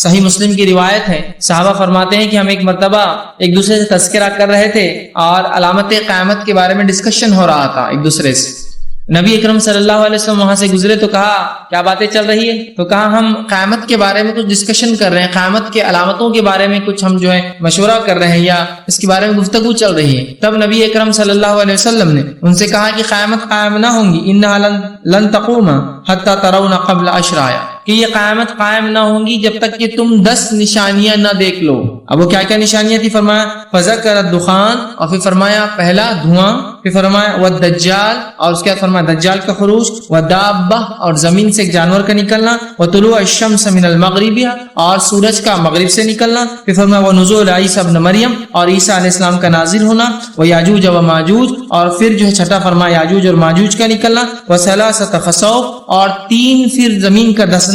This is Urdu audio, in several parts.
صحیح مسلم کی روایت ہے، صحابہ فرماتے ہیں کہ ہم ایک مرتبہ ایک دوسرے سے تذکرہ کر رہے تھے اور علامت قیامت کے بارے میں ڈسکشن ہو رہا تھا ایک دوسرے سے۔ نبی اکرم صلی اللہ علیہ وسلم وہاں سے گزرے تو کہا کیا باتیں چل رہی ہے؟ تو کہا ہم قیامت کے بارے میں کچھ ڈسکشن کر رہے ہیں، قیامت کے علامتوں کے بارے میں کچھ ہم جو ہے مشورہ کر رہے ہیں یا اس کے بارے میں گفتگو چل رہی ہے۔ تب نبی اکرم صلی اللہ علیہ وسلم نے ان سے کہا کہ قیامت قائم نہ ہوں گی، انہا لن تقوم حتی ترون قبل عشر، کہ یہ قیامت قائم نہ ہوں گی جب تک کہ تم 10 نشانیاں نہ دیکھ لو۔ اب وہ کیا کیا نشانیاں تھی؟ فرمایا فذکر الدخان، اور پھر فرمایا پہلا دھواں، پھر فرمایا والدجال، اور اس کے بعد فرمایا دجال کا خروج، ودابہ، اور زمین سے ایک جانور کا نکلنا، وطلوع الشمس من المغرب، اور سورج کا مغرب سے نکلنا، پھر فرمایا ونزول عیسیٰ ابن مریم، اور عیسیٰ علیہ السلام کا نازل ہونا، ویاجوج وماجوج، اور پھر جو ہے چھٹا فرمایا یاجوج اور ماجوج کا نکلنا، وثلاثۃ خسوف، اور 3 پھر زمین کا دسنا،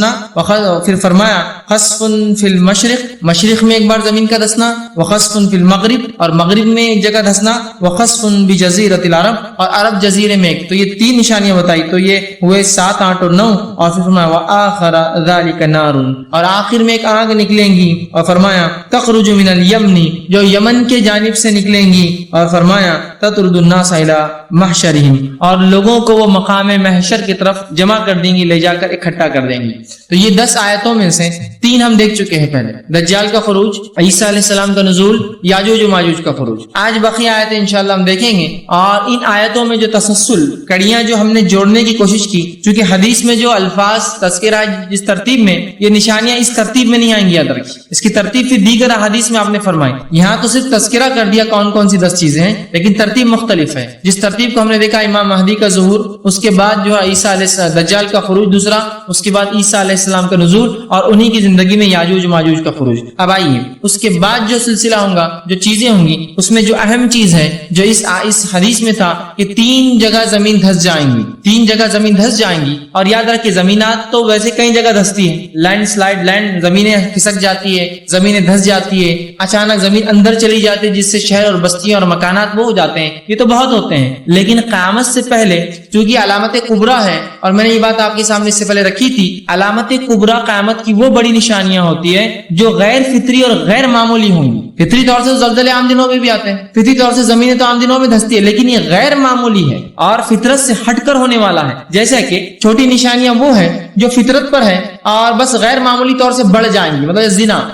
پھر فرمایا خسف فی المشرق، مشرق میں ایک بار زمین کا دسنا، وخسف فی المغرب، اور مغرب میں ایک جگہ دسنا، وخسف بجزیرۃ العرب، اور عرب جزیرے میں ایک۔ تو یہ 3 نشانیاں بتائی، تو یہ ہوئے 7، 8 اور 9، اور پھر فرمایا وآخر ذلک نار، اور آخر میں ایک آگ نکلیں گی، اور فرمایا تخرج من الیمن، جو یمن کے جانب سے نکلیں گی، اور فرمایا تطرد الناس الی محشرہم، اور لوگوں کو وہ مقام محشر کی طرف جمع کر دیں گی، لے جا کر اکٹھا کر دیں گی۔ تو یہ 10 آیتوں میں سے 3 ہم دیکھ چکے ہیں پہلے، دجال کا خروج، عیسیٰ علیہ السلام کا نزول، یاجوج و ماجوج کا خروج۔ آج باقی آیتیں انشاءاللہ ہم دیکھیں گے، اور ان آیتوں میں جو تسلسل کڑیاں جو ہم نے جوڑنے کی کوشش کی، چونکہ حدیث میں جو الفاظ تذکرہ جس ترتیب میں، یہ نشانیاں اس ترتیب میں نہیں آئیں گی، یاد رکھیے اس کی ترتیب پھر دیگر احادیث میں آپ نے فرمائی۔ یہاں تو صرف تذکرہ کر دیا کون کون سی 10 چیزیں ہیں، لیکن ترتیب مختلف ہے۔ جس ترتیب کو ہم نے دیکھا، امام مہدی کا ظہور، اس کے بعد جو ہے عیسیٰ علیہ دجال کا خروج دوسرا، اس کے بعد عیسیٰ علیہ السلام کا نزول، اور انہی کی زندگی میں یاجوج و ماجوج کا خروج۔ اب آئیے اس کے بعد جو سلسلہ ہوگا، جو چیزیں ہوں گی، اس میں جو اہم چیز ہے جو اس حدیث میں تھا کہ 3 جگہ زمین دھس جائیں گی، 3 جگہ زمین دھس جائیں گی۔ اور یاد رکھیں زمینات تو ویسے کئی جگہ دھستی ہے، لینڈ سلائڈ، لینڈ زمینیں کھسک جاتی ہے، زمینیں دھس جاتی ہے، اچانک زمین اندر چلی جاتی ہے جس سے شہر اور بستیاں اور مکانات وہ ہو جاتے ہیں، یہ تو بہت ہوتے ہیں۔ لیکن قیامت سے پہلے چونکہ علامت کبریٰ ہے، اور میں نے یہ بات آپ کے سامنے اس سے پہلے رکھی تھی، علامت کبریٰ قیامت کی وہ بڑی نشانیاں ہوتی ہے جو غیر فطری اور غیر معمولی ہوں گی۔ فطری طور سے زلزلے عام دنوں میں بھی آتے ہیں، فطری طور سے زمینیں تو عام دنوں میں دھستی ہے، لیکن یہ غیر معمولی ہے اور فطرت سے ہٹ کر ہونے والا ہے۔ جیسا کہ چھوٹی نشانیاں وہ ہے جو فطرت پر ہے اور بس غیر معمولی طور سے بڑھ جائیں گی، مطلب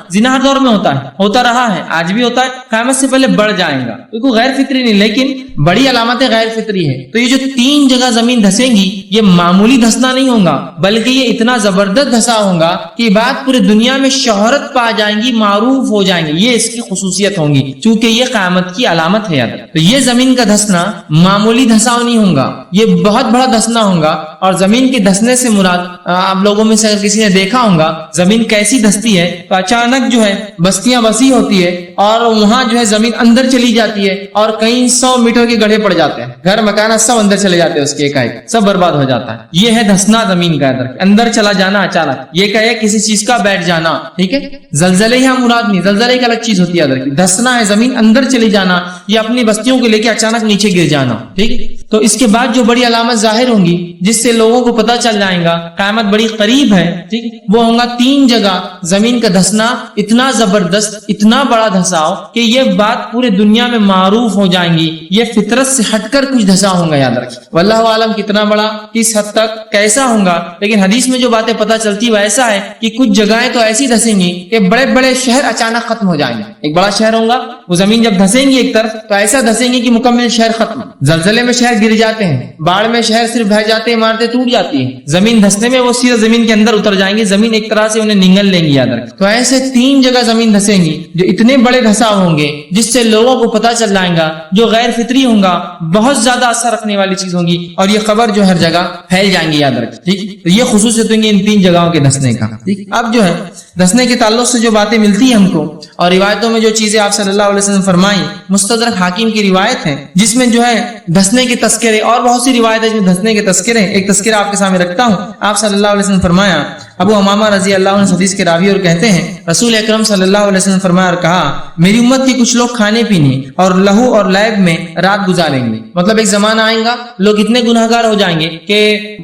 زنا ہر دور میں ہوتا ہے، ہوتا رہا ہے، آج بھی ہوتا ہے، قیامت سے پہلے بڑھ جائیں گا، کیونکہ غیر فطری نہیں، لیکن بڑی علامتیں غیر فطری ہے۔ تو یہ جو 3 جگہ زمین دھسیں گی، یہ معمولی دھسنا نہیں ہوگا، بلکہ یہ اتنا زبردست دھسا ہوگا کہ بات پورے دنیا میں شہرت پا جائیں گی، معروف ہو جائیں گے، یہ اس کی خصوصیت ہوں گی، چونکہ یہ قیامت کی علامت ہے۔ یاد تو یہ زمین کا دھسنا معمولی دھساؤ نہیں ہوگا، یہ بہت بڑا دھسنا ہوگا۔ اور زمین کے دھسنے سے مراد آپ لوگوں میں سے اگر کسی نے دیکھا ہوگا زمین کیسی دھستی ہے، تو اچانک جو ہے بستیاں وسیع ہوتی ہے اور وہاں جو ہے زمین اندر چلی جاتی ہے اور کئی 100 میٹر کے گڑھے پڑ جاتے ہیں، گھر مکانات سب اندر چلے جاتے ہیں، اس کے ایک سب برباد ہو جاتا ہے۔ یہ ہے دھسنا زمین کا، اندر چلا جانا اچانک، یہ کیا ہے کسی چیز کا بیٹھ جانا، ٹھیک ہے۔ زلزلے یہاں مراد نہیں، زلزلے ایک الگ چیز ہوتی ہے، دھسنا ہے زمین اندر چلی جانا، یہ اپنی بستیوں کو لے کے اچانک نیچے گر جانا، ٹھیک۔ تو اس کے بعد جو بڑی علامت ظاہر ہوں گی جس سے لوگوں کو پتہ چل جائے گا قیامت بڑی قریب ہے، ٹھیک، وہ ہوگا 3 جگہ زمین کا دھسنا، اتنا زبردست، اتنا بڑا دھساؤ کہ یہ بات پورے دنیا میں معروف ہو جائیں گی، یہ فطرت سے ہٹ کر کچھ دھسا ہوگا، یاد رکھیں۔ واللہ عالم کتنا بڑا، کس حد تک، کیسا ہوگا، لیکن حدیث میں جو باتیں پتہ چلتی وہ ایسا ہے کہ کچھ جگہیں تو ایسی دھسیں گی کہ بڑے بڑے شہر اچانک ختم ہو جائیں گے۔ ایک بڑا شہر ہوگا، وہ زمین جب دھسیں گی ایک طرف تو ایسا دھسیں گی کہ مکمل شہر ختم۔ زلزلے میں شہر گر جاتے ہیں، باڑھ میں شہر صرف بہہ جاتے ہیں، عمارتیں ٹوٹ جاتی ہیں، زمین دھسنے میں وہ سیدھا زمین کے اندر اتر جائیں گے، زمین ایک طرح سے انہیں نگل لیں گی، یاد رکھیں۔ تو ایسے 3 جگہ زمین دھسیں گی جو اتنے بڑے دھسا ہوں گے جس سے لوگوں کو پتہ چل جائے گا، جو غیر فطری ہوں گا، بہت زیادہ اثر رکھنے والی چیز ہوگی، اور یہ خبر جو ہر جگہ پھیل جائیں گی، یاد رکھیں، ٹھیک۔ یہ خصوصیت ہوگی ان 3 جگہوں کے دھسنے کا، ٹھیک۔ اب جو ہے دھسنے کے تعلق سے جو باتیں ملتی ہیں ہم کو اور روایتوں میں جو چیزیں آپ صلی اللہ علیہ وسلم فرمائیں، مستدرک حاکم کی روایت ہے جس میں جو ہے دھسنے کے تذکرے اور بہت سی روایت ہے جس میں دھسنے کے تذکرے، ایک تذکرہ آپ کے سامنے رکھتا ہوں۔ آپ صلی اللہ علیہ وسلم فرمایا ابو امامہ رضی اللہ عنہ حدیث کے راوی اور کہتے ہیں رسول اکرم صلی اللہ علیہ وسلم فرمایا اور کہا میری امت کے کچھ لوگ کھانے پینے اور لہو اور لعب میں رات گزاریں گے. مطلب ایک زمانہ آئے گا لوگ اتنے گناہگار ہو جائیں گے کہ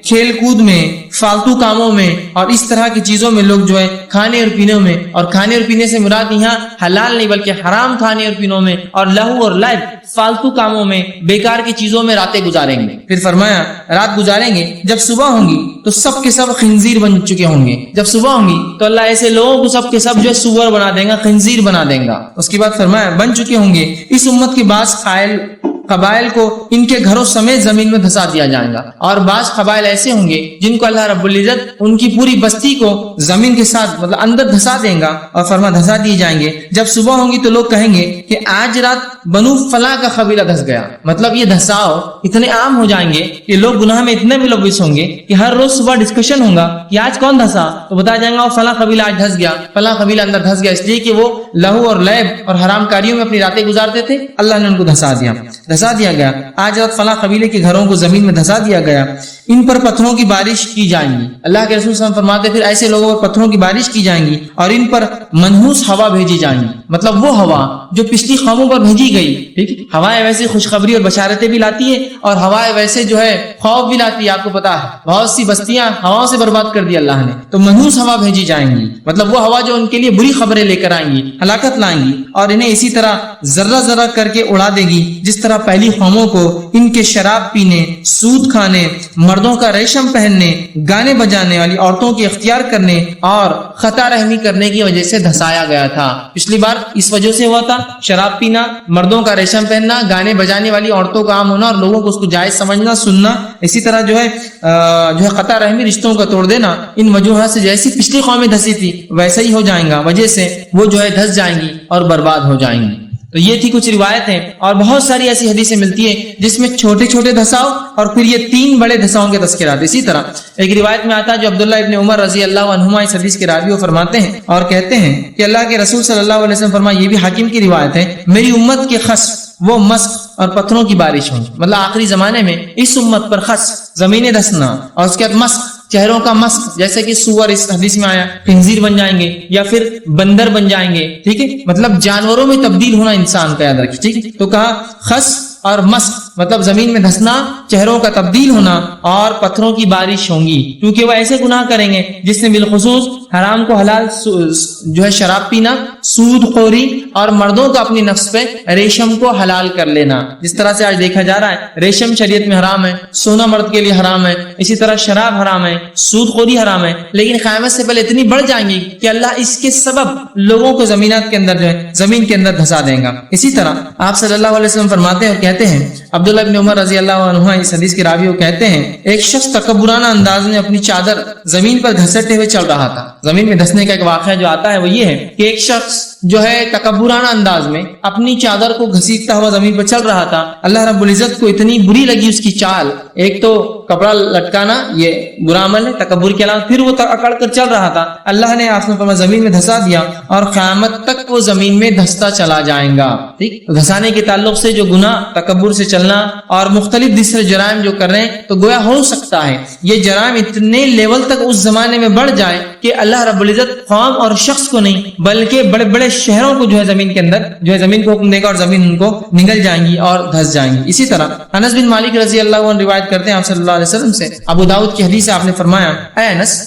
کھیل کود میں، فالتو کاموں میں اور اس طرح کی چیزوں میں لوگ جو ہے کھانے اور پینے میں، اور کھانے اور پینے سے مراد یہاں حلال نہیں بلکہ حرام کھانے اور پینوں میں اور لہو اور لعب فالتو کاموں میں، بیکار کی چیزوں میں راتیں گزاریں گے. پھر فرمایا رات گزاریں گے جب صبح ہوں گی تو سب کے سب خنزیر بن چکے ہوں گے. جب صبح ہوں گی تو اللہ ایسے لوگوں کو سب کے سب جو ہے سور بنا دے گا، خنزیر بنا دے گا. اس کے بعد فرمایا بن چکے ہوں گے اس امت کے بعض قبائل کو ان کے گھروں سمیت زمین میں دھسا دیا جائے گا، اور بعض قبائل ایسے ہوں گے جن کو اللہ رب العزت ان کی پوری بستی کو زمین کے ساتھ مطلب اندر دھسا دے گا، اور فرما دھسا دیے جائیں گے. جب صبح ہوں گی تو لوگ کہیں گے کہ آج رات بنو فلاں کا قبیلہ دھس گیا. مطلب یہ دھساؤ اتنے عام ہو جائیں گے کہ لوگ گناہ میں اتنے ملوث ہوں گے کہ ہر روز صبح ڈسکشن ہوگا کہ آج کون دھسا، تو بتایا جائے گا وہ فلاں قبیلہ آج دھس گیا، فلاں قبیلہ اندر دھس گیا، اس لیے کہ وہ لہو اور لعب اور حرام کاریوں میں اپنی راتیں گزارتے تھے. اللہ نے ان کو دھسا دیا گیا. آج رات فلاں قبیلے کے گھروں کو زمین میں دھسا دیا گیا. ان پر پتھروں کی بارش کی جائیں گی. اللہ کے رسول صلی اللہ علیہ وسلم فرماتے پھر ایسے لوگوں پر پتھروں کی بارش کی جائیں گی اور ان پر منحوس ہوا بھیجی جائیں گی. مطلب وہ ہوا جو پچھلی قوموں پر بھیجی گئی. ٹھیک، ہوائیں ویسے خوشخبری اور بشارتیں بھی لاتی ہے اور ہوائیں ویسے جو ہے خوف بھی لاتی ہے. آپ کو پتا ہے بہت سی بستیاں ہواؤں سے برباد کر دی اللہ نے. تو منحوس ہوا بھیجی جائیں گی، مطلب وہ ہوا جو ان کے لیے بری خبریں لے کر آئیں گی، ہلاکت لائیں گی، اور انہیں اسی طرح ذرہ ذرہ کر کے اڑا دے گی جس طرح پہلی قوموں کو ان کے شراب پینے، سود کھانے، مردوں کا ریشم پہننے، گانے بجانے والی عورتوں کی اختیار کرنے اور خطا رحمی کرنے کی وجہ سے دھسایا گیا تھا. پچھلی بار اس وجہ سے ہوا تھا شراب پینا، مردوں کا ریشم پہننا، گانے بجانے والی عورتوں کا عام ہونا اور لوگوں کو اس کو جائز سمجھنا، سننا، اسی طرح جو ہے خطا رحمی رشتوں کا توڑ دینا. ان وجوہات سے جیسی پچھلی قومیں دھسی تھی ویسا ہی ہو جائیں گا، وجہ سے وہ جو ہے دھس جائیں گی اور برباد ہو جائیں گی. تو یہ تھی کچھ روایتیں، اور بہت ساری ایسی حدیثیں ملتی ہیں جس میں چھوٹے چھوٹے دھساؤ اور پھر یہ 3 بڑے دھساؤں کے تذکرات. اسی طرح ایک روایت میں آتا ہے جو عبداللہ ابن عمر رضی اللہ عنہما اس حدیث کے راوی فرماتے ہیں اور کہتے ہیں کہ اللہ کے رسول صلی اللہ علیہ وسلم فرمایا، یہ بھی حاکم کی روایت ہے، میری امت کے خسف وہ مسخ اور پتھروں کی بارش ہوں. مطلب آخری زمانے میں اس امت پر خسف زمینیں دھسنا اور اس کے بعد مسخ چہروں کا مسخ، جیسے کہ سور اس حدیث میں آیا، خنزیر بن جائیں گے یا پھر بندر بن جائیں گے. ٹھیک ہے، مطلب جانوروں میں تبدیل ہونا انسان کا یاد رکھیے. ٹھیک ہے، تو کہا خس اور مسخ مطلب زمین میں دھسنا، چہروں کا تبدیل ہونا اور پتھروں کی بارش ہوں گی، کیونکہ وہ ایسے گناہ کریں گے جس نے بالخصوص حرام کو حلال جو ہے شراب پینا، سود خوری اور مردوں کا اپنی نفس پہ ریشم کو حلال کر لینا. جس طرح سے آج دیکھا جا رہا ہے ریشم شریعت میں حرام ہے، سونا مرد کے لیے حرام ہے، اسی طرح شراب حرام ہے، سود خوری حرام ہے، لیکن قیامت سے پہلے اتنی بڑھ جائیں گی کہ اللہ اس کے سبب لوگوں کو زمینات کے اندر جو ہے زمین کے اندر دھسا دے گا. اسی طرح آپ صلی اللہ علیہ وسلم فرماتے ہیں اور کہتے ہیں، عبداللہ ابن عمر رضی اللہ عنہ اس حدیث کے راوی کہتے ہیں، ایک شخص تکبرانہ انداز میں اپنی چادر زمین پر گھسیٹتے ہوئے چل رہا تھا. زمین میں دھسنے کا ایک واقعہ جو آتا ہے وہ یہ ہے کہ ایک شخص جو ہے تکبرانہ انداز میں اپنی چادر کو گھسیٹتا ہوا زمین پر چل رہا تھا. اللہ رب العزت کو اتنی بری لگی اس کی چال، ایک تو کپڑا لٹکانا یہ برا عمل ہے تکبر کے علاوہ، پھر وہ اکڑ کر چل رہا تھا. اللہ نے آسمان پر زمین میں دھسا دیا اور قیامت تک وہ زمین میں دھستا چلا جائے گا. ٹھیک، دھسانے کے تعلق سے جو گناہ تکبر سے چلنا اور مختلف دوسرے جرائم جو کر رہے ہیں تو گویا ہو سکتا ہے یہ جرائم اتنے لیول تک اس زمانے میں بڑھ جائے کہ اللہ رب العزت قوم اور شخص کو نہیں بلکہ بڑے بڑے شہروں کو جو ہے زمین کے اندر جو ہے زمین کو حکم دے گا اور زمین ان کو نگل جائیں گی اور دھس جائیں گی. اسی طرح انس بن مالک رضی اللہ عنہ روایت کرتے ہیں آپ صلی اللہ علیہ وسلم سے، ابو داؤد کی حدیث ہے، آپ نے فرمایا، اے انس،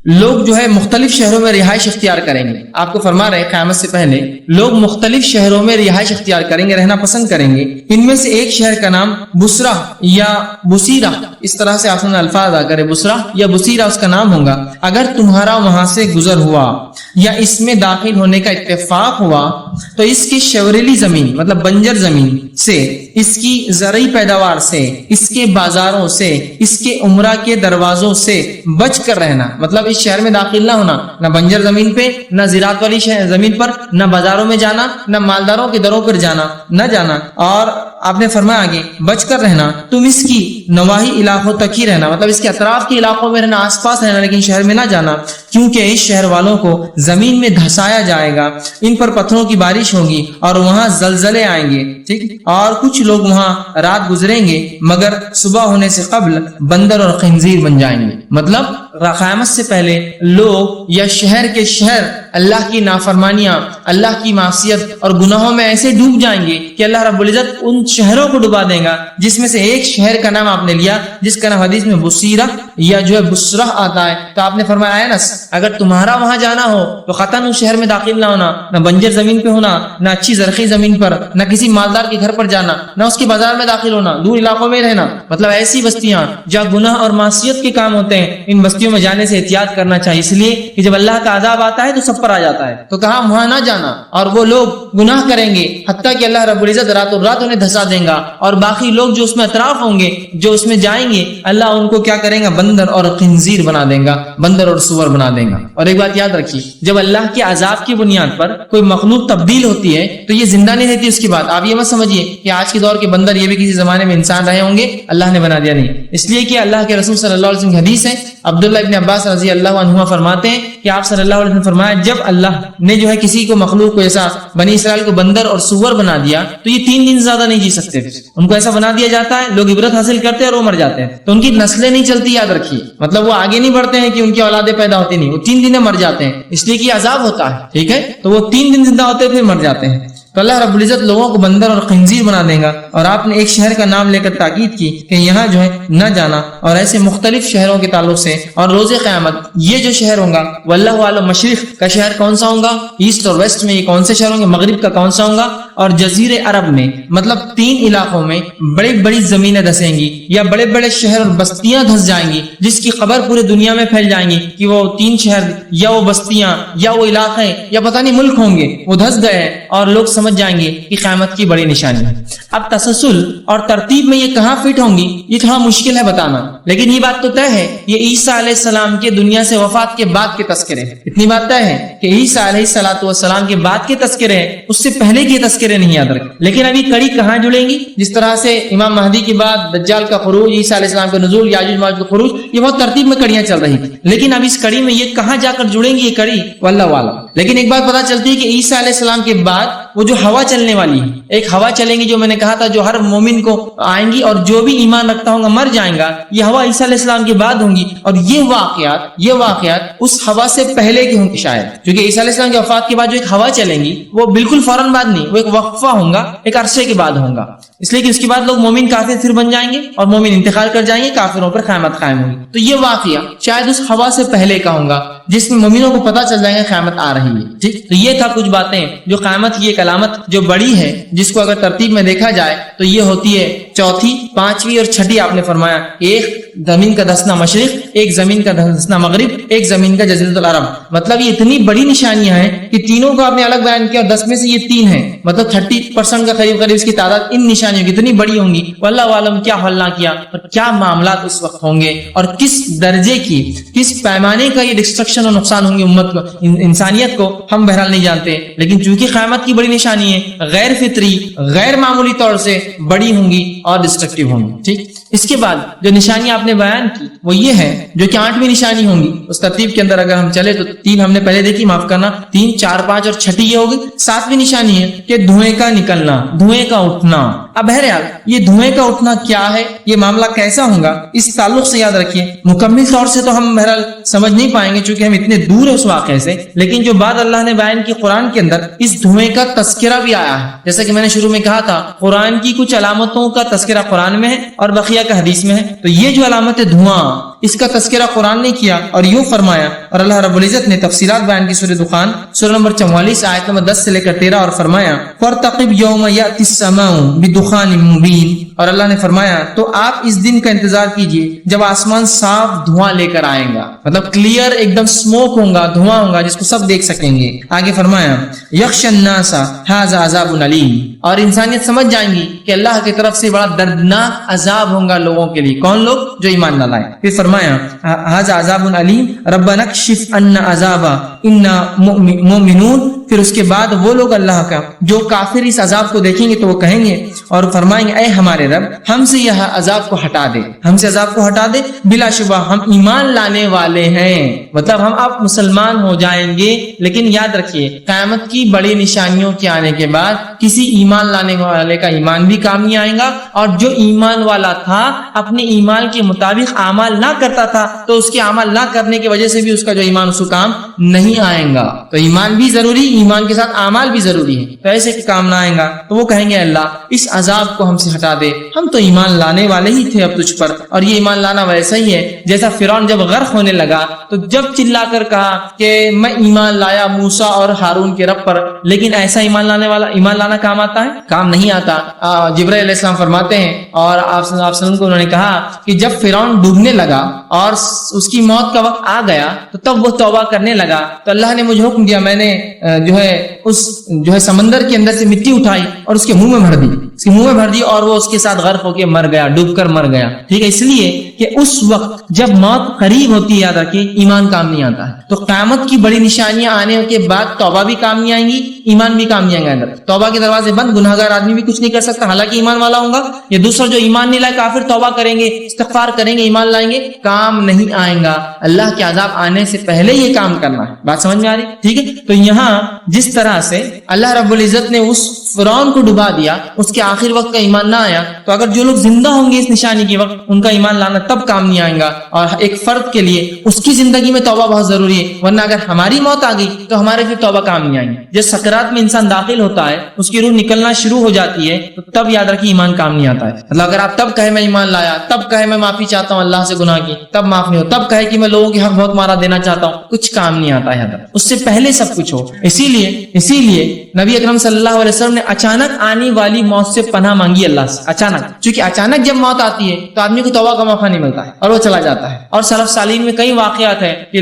لوگ جو ہے مختلف شہروں میں رہائش اختیار کریں گے. آپ کو فرما رہے قیامت سے پہلے لوگ مختلف شہروں میں رہائش اختیار کریں گے، رہنا پسند کریں گے. ان میں سے ایک شہر کا نام بصرہ یا بصیرہ، اس طرح سے آپ نے الفاظ آ کرے، بصرہ یا بصیرہ اس کا نام ہوگا. اگر تمہارا وہاں سے گزر ہوا یا اس میں داخل ہونے کا اتفاق ہوا تو اس کی شوریلی زمین مطلب بنجر زمین سے، اس کی زرعی پیداوار سے، اس کے بازاروں سے، اس کے عمرہ کے دروازوں سے بچ کر رہنا. مطلب اس شہر میں داخل نہ ہونا، نہ بنجر زمین پہ، نہ زراعت والی زمین پر، نہ بازاروں میں جانا، نہ مالداروں کے دروں پر جانا نہ جانا، اور آپ نے فرمایا آگے بچ کر رہنا، تم اس کی نواحی علاقوں تک ہی رہنا، مطلب اس کے اطراف کے علاقوں میں رہنا، آس پاس رہنا، لیکن شہر میں نہ جانا، کیونکہ اس شہر والوں کو زمین میں دھسایا جائے گا، ان پر پتھروں کی بارش ہوگی اور وہاں زلزلے آئیں گے، ٹھیک، اور کچھ لوگ وہاں رات گزریں گے مگر صبح ہونے سے قبل بندر اور خنزیر بن جائیں گے۔ مطلب قیامت سے پہلے لوگ یا شہر کے شہر اللہ کی نافرمانیاں، اللہ کی معصیت اور گناہوں میں ایسے ڈوب جائیں گے کہ اللہ رب العزت ان شہروں کو ڈبا دے گا، جس میں سے ایک شہر کا نام آپ نے لیا جس کا نام حدیث میں بصیرہ یا جو ہے بصرہ آتا ہے۔ تو آپ نے فرمایا انس اگر تمہارا وہاں جانا ہو تو قطعاً اس شہر میں داخل نہ ہونا، نہ بنجر زمین پہ ہونا، نہ اچھی زرخی زمین پر، نہ کسی مالدار کے گھر پر جانا، نہ اس کے بازار میں داخل ہونا، دور علاقوں میں رہنا، مطلب ایسی بستیاں جہاں گناہ اور معصیت کے کام ہوتے ہیں، ان بستیوں میں جانے سے احتیاط کرنا چاہیے، اس لیے کہ جب اللہ کا عذاب آتا ہے تو سب پر آ جاتا ہے، تو کہا وہاں نہ جانا، اور وہ لوگ گناہ کریں گے حتیٰ کہ اللہ رب العزت راتوں رات انہیں دھسا دیں گا، اور باقی لوگ جو اس میں اطراف ہوں گے، جو اس میں جائیں گے، اللہ ان کو کیا کریں گا، بندر اور خنزیر بنا دیں گا، بندر اور سور بنا دیں گا۔ اور ایک بات یاد رکھیے، جب اللہ کے عذاب کی بنیاد پر کوئی مخلوق تبدیل ہوتی ہے تو یہ زندہ نہیں رہتی، اس کی بات آپ یہ مت سمجھیے کہ آج کے دور کے بندر یہ بھی کسی زمانے میں انسان رہے ہوں گے، اللہ نے بنا دیا، نہیں، اس لیے کہ اللہ کے رسول صلی اللہ علیہ وسلم کی حدیث ہے، عبداللہ ابن عباس رضی اللہ عنہما فرماتے ہیں کہ آپ صلی اللہ علیہ وسلم فرمایا جب اللہ نے جو ہے کسی کو مخلوق کو ایسا بنی اسرائیل کو بندر اور سور بنا دیا تو یہ 3 دن زیادہ نہیں جی سکتے، ان کو ایسا بنا دیا جاتا ہے، لوگ عبرت حاصل کرتے ہیں اور وہ مر جاتے ہیں، تو ان کی نسلیں نہیں چلتی، یاد رکھیے، مطلب وہ آگے نہیں بڑھتے ہیں کہ ان کی اولادیں پیدا ہوتی نہیں، وہ 3 دن میں مر جاتے ہیں، اس لیے کہ عذاب ہوتا ہے، ٹھیک ہے، تو وہ 3 دن زندہ ہوتے ہیں پھر مر جاتے ہیں۔ تو اللہ رب العزت لوگوں کو بندر اور خنزیر بنا دے گا، اور آپ نے ایک شہر کا نام لے کر تاکید کی کہ یہاں جو ہے نہ جانا، اور ایسے مختلف شہروں کے تعلق سے، اور روز قیامت یہ جو شہر ہوگا واللہ عالم مشرق کا شہر کون سا ہوگا، ایسٹ اور ویسٹ میں یہ کون سے شہر ہوں گے، مغرب کا کون سا ہوگا، اور جزیرے عرب میں مطلب 3 علاقوں میں بڑی بڑی زمینیں دھسیں گی یا بڑے بڑے شہر اور بستیاں دھس جائیں گی، جس کی خبر پورے دنیا میں پھیل جائیں گی کہ وہ 3 شہر یا وہ بستیاں یا وہ علاقے یا پتہ نہیں ملک ہوں گے وہ دھس گئے، اور لوگ سمجھ جائیں گے کہ قیامت کی بڑی نشانی ہے۔ اب تسلسل اور ترتیب میں یہ کہاں فٹ ہوں گی یہ تھوڑا مشکل ہے بتانا، لیکن یہ بات تو طے ہے یہ عیسیٰ علیہ السلام کے دنیا سے وفات کے بعد کے تذکرے، اتنی بات طے ہے کہ عیسیٰ علیہ السلام کے بعد کے تذکرے ہیں، اس سے پہلے کے تذکرے نہیں یاد رکھے۔ لیکن ابھی کڑی کہاں جڑیں گی، جس طرح سے امام مہدی کے بعد دجال کا خروج، عیسیٰ علیہ السلام کا نزول، یاجوج ماجوج کا خروج، یہ بہت ترتیب میں کڑیاں چل رہی تھی، لیکن اب اس کڑی میں یہ کہاں جا کر جڑیں گی یہ کڑی واللہ اعلم۔ لیکن ایک بات پتہ چلتی ہے کہ عیسیٰ علیہ السلام کے بعد وہ جو ہوا چلنے والی ہے، ایک ہوا چلیں گی جو میں نے کہا تھا جو ہر مومن کو آئیں گی اور جو بھی ایمان رکھتا ہوگا مر جائیں گا، یہ ہوا عیسیٰ علیہ السلام کے بعد ہوں گی، اور یہ واقعات اس ہوا سے پہلے کی ہوں گی شاید، کیونکہ عیسیٰ علیہ السلام کے وفات کے بعد جو ایک ہوا چلیں گی وہ بالکل فوراً بعد نہیں، وہ ایک وقفہ ہوگا، ایک عرصے کے بعد ہوگا، اس لیے کہ اس کے بعد لوگ مومن کافر پھر بن جائیں گے اور مومن انتقال کر جائیں گے، کافروں پر قیامت قائم ہوگی۔ تو یہ واقعہ شاید اس ہوا سے پہلے کا ہوگا جس میں مومنوں کو پتہ چل جائے گا قیامت آ رہی ہے، ٹھیک۔ تو یہ تھا کچھ باتیں جو قیامت کی ایک علامت جو بڑی ہے، جس کو اگر ترتیب میں دیکھا جائے تو یہ ہوتی ہے 4تھی، 5ویں اور 6ٹھی۔ آپ نے فرمایا ایک زمین کا دھسنا مشرق، ایک زمین کا دھسنا مغرب، ایک زمین کا جزیرۃ العرب، مطلب یہ اتنی بڑی نشانیاں ہیں کہ تینوں کو آپ نے الگ بیان کیا، اور 10 میں سے یہ 3 ہیں، مطلب 30% کا قریب اس کی تعداد ان نشانیوں کی اتنی بڑی ہوں گی، واللہ عالم کیا حل نہ کیا اور کیا معاملات اس وقت ہوں گے، اور کس درجے کی کس پیمانے کا یہ ڈسٹرکشن اور نقصان ہوں گے امت کو، انسانیت کو، ہم بہرحال نہیں جانتے، لیکن چونکہ قیامت کی بڑی نشانی ہے، غیر فطری غیر معمولی طور سے بڑی ہوں گی اور ڈسٹرکٹیو ہوں گی، ٹھیک۔ اس کے بعد جو نشانیاں آپ نے بیان کی وہ یہ ہے جو کہ 8ویں نشانی ہوں گی، اس ترتیب کے اندر اگر ہم چلے تو 3 ہم نے پہلے دیکھی، معاف کرنا، 3، 4، 5 اور 6ٹھی یہ ہوگی۔ 7ویں نشانی ہے کہ دھوئیں کا نکلنا، دھوئیں کا اٹھنا۔ اب بہرحال یہ دھوئیں کا اٹھنا کیا ہے، یہ معاملہ کیسا ہوگا، اس تعلق سے یاد رکھیے، مکمل طور سے تو ہم بہرحال سمجھ نہیں پائیں گے چونکہ ہم اتنے دور ہیں اس واقعے سے، لیکن جو بات اللہ نے بیان کی قرآن کے اندر اس دھوئیں کا تذکرہ بھی آیا ہے، جیسا کہ میں نے شروع میں کہا تھا قرآن کی کچھ علامتوں کا تذکرہ قرآن میں ہے اور بقیہ کا حدیث میں ہے، تو یہ جو علامت دھواں اس کا تذکرہ قرآن نے کیا اور یوں فرمایا، اور اللہ رب العزت نے تفصیلات بیان کی سورہ دخان سورہ نمبر 44 آیت نمبر 10 سے لے کر 13 اور فرمایا فَارْتَقِبْ يَوْمَ يَأْتِي السَّمَاءُ بِدُخَانٍ مُبِينٍ، اور اللہ نے فرمایا تو آپ اس دن کا انتظار کیجئے جب آسمان صاف دھواں لے کر آئے گا، مطلب کلیئر ایک دم اسموک ہوگا، دھواں ہوگا جس کو سب دیکھ سکیں گے۔ آگے فرمایا یخشى الناس هذا عذاب علیم، اور انسانیت سمجھ جائیں گی کہ اللہ کی طرف سے بڑا دردناک عذاب ہوگا لوگوں کے لیے، کون لوگ؟ جو ایمان نہ لائے۔ پھر فرمایا هذا عذاب علیم ربنا اکشف عنا عذابا انا مؤمنون، پھر اس کے بعد وہ لوگ اللہ کا جو کافر اس عذاب کو دیکھیں گے تو وہ کہیں گے اور فرمائیں گے اے ہمارے رب ہم سے یہ عذاب کو ہٹا دے، ہم سے عذاب کو ہٹا دے، بلا شبہ ہم ایمان لانے والے ہیں، مطلب ہم اب مسلمان ہو جائیں گے۔ لیکن یاد رکھیے قیامت کی بڑی نشانیوں کے آنے کے بعد کسی ایمان لانے والے کا ایمان بھی کام نہیں آئے گا، اور جو ایمان والا تھا اپنے ایمان کے مطابق اعمال نہ کرتا تھا تو اس کے عمل نہ کرنے کی وجہ سے بھی اس کا جو ایمان اس کو کام نہیں آئے گا۔ تو ایمان بھی ضروری، ایمان کے ساتھ اعمال بھی ضروری ہے، تو ایسے کہ کام نہ آئے گا تو وہ کہیں گے اللہ اس عذاب کو ہم سے ہٹا دے، ہم تو ایمان لانے والے ہی تھے اب تجھ پر۔ اور یہ ایمان لانا ویسا ہی ہے جیسا فرعون جب غرق ہونے لگا تو جب چلا کر کہا کہ میں ایمان لایا موسیٰ اور ہارون کے رب پر، لیکن ایسا ایمان لانا کام آتا ہے؟ کام نہیں آتا۔ جبرائیل علیہ السلام فرماتے ہیں اور آپ صلی اللہ علیہ وسلم کو انہوں نے کہا کہ جب فرعون ڈوبنے لگا اور اس کی موت کا وقت آ گیا تو تب وہ توبہ کرنے لگا، تو اللہ نے مجھے حکم دیا، میں نے جو ہے سمندر کے اندر سے مٹی اٹھائی اور اس کے منہ میں بھر دی اور وہ اس کے ساتھ غرق ہو کے مر گیا، ڈوب کر مر گیا۔ ٹھیک ہے، اس لیے کہ اس وقت جب موت قریب ہوتی ہے یاد رکھیے ایمان کام نہیں آتا ہے۔ تو قیامت کی بڑی نشانیاں آنے کے بعد توبہ بھی کام نہیں آئیں گی، ایمان بھی کام نہیں آئے گا اندر۔ توبہ کے دروازے بند، گناہ گار آدمی بھی کچھ نہیں کر سکتا حالانکہ ایمان والا ہوگا، یا دوسرا جو ایمان نہیں لائے کافر توبہ کریں گے، استغفار کریں گے، ایمان لائیں گے، کام نہیں آئیں گا۔ اللہ کے عذاب آنے سے پہلے یہ کام کرنا ہے۔ بات سمجھ میں آ رہی؟ ٹھیک ہے، تو یہاں جس طرح سے اللہ رب العزت نے اس فرعون کو ڈبا دیا، اس کے آخر وقت کا ایمان نہ آیا، تو اگر جو لوگ زندہ ہوں گے اس نشانی کے وقت ان کا ایمان لانا تب کام نہیں آئے گا۔ اور ایک فرد کے لیے اس کی زندگی میں توبہ بہت ضروری ہے، ورنہ اگر ہماری موت آ گئی تو ہمارے پھر توبہ کام نہیں آئیں گے۔ جب سکرات میں انسان داخل ہوتا ہے اس کی روح نکلنا شروع ہو جاتی ہے تو تب یاد رکھیے ایمان کام نہیں آتا ہے۔ مطلب اگر آپ تب کہے میں ایمان لایا، تب کہے میں معافی چاہتا ہوں اللہ سے گناہ کی، تب معاف نہیں ہو، تب کہے کہ میں لوگوں کے حق بہت مارا دینا چاہتا ہوں، کچھ کام نہیں آتا ہے، اس سے پہلے سب کچھ ہو۔ اسی لیے نبی اکرم صلی اللہ علیہ وسلم نے اچانک آنے والی موت سے پناہ مانگی اللہ سے، اچانک، چونکہ اچانک جب موت آتی ہے تو آدمی کو توبہ کا موقع نہیں ملتا ہے اور وہ چلا جاتا ہے۔ اور سلف صالحین میں کئی واقعات ہیں کہ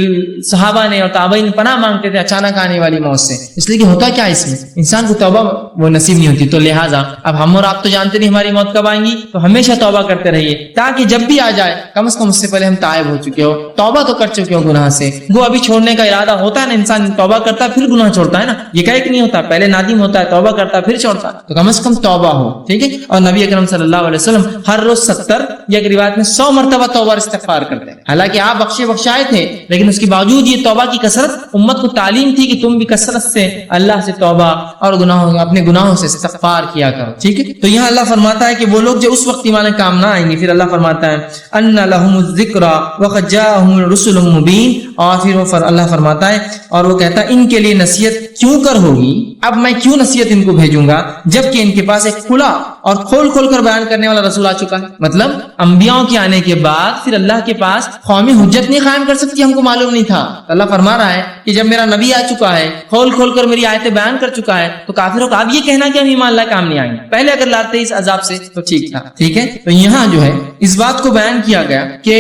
صحابہ نے اور تابعین پناہ مانگتے تھے اچانک آنے والی موت سے، اس لیے کہ ہوتا کیا اس میں انسان کو توبہ وہ نصیب نہیں ہوتی۔ تو لہٰذا اب ہم اور آپ تو جانتے نہیں ہماری موت کب آئیں گی، تو ہمیشہ توبہ کرتے رہیے تاکہ جب بھی آ جائے کم از کم اس سے پہلے ہم تائب ہو چکے ہو، توبہ تو کر چکے ہو گناہ سے۔ وہ ابھی چھوڑنے کا ارادہ ہوتا ہے نا، انسان توبہ کرتا ہے پھر گناہ چھوڑتا ہے نا، یہ کہ نہیں ہوتا، پہلے نادم ہوتا ہے توبہ کرتا ہے پھر چھوڑتا ہے، تو کم از کم توبہ ہو۔ ٹھیک ہے، اور نبی اکرم صلی اللہ علیہ وسلم ہر روز 70 یا ایک روایت میں 100 مرتبہ توبہ اور استغفار کرتے ہیں۔ حالانکہ آپ بخشائے تھے لیکن اس کے باوجود یہ توبہ کی کثرت امت کو تعلیم تھی کہ تم بھی کثرت سے اللہ سے توبہ اور اپنے گناہوں سے استغفار کیا کرو۔ ٹھیک ہے، تو یہاں اللہ فرماتا ہے کہ وہ لوگ جو اس وقت ایمان کام نہ آئیں گے، پھر اللہ فرماتا ہے ان لهم الذکر وقد جاءهم الرسل مبین، اور پھر اللہ فرماتا ہے اور وہ کہتا ہے ان کے لیے نصیحت کیوں کر ہوگی، اب میں کیوں نصیحت ان کو بھیجوں گا جبکہ ان کے پاس ایک کھلا اور کھول کر بیان کرنے والا رسول آ چکا ہے۔ مطلب انبیاء کے آنے کے بعد پھر اللہ کے پاس قومی حجت نہیں قائم کر سکتی، ہم کو معلوم نہیں تھا۔ اللہ فرما رہا ہے کہ جب میرا نبی آ چکا ہے، کھول کر میری آیتیں بیان کر چکا ہے، تو کافروں کا اب یہ کہنا کہ ہم ایمان لا کام نہیں آئیں گے، پہلے اگر لاتے اس عذاب سے تو ٹھیک تھا۔ ٹھیک ہے، تو یہاں جو ہے اس بات کو بیان کیا گیا کہ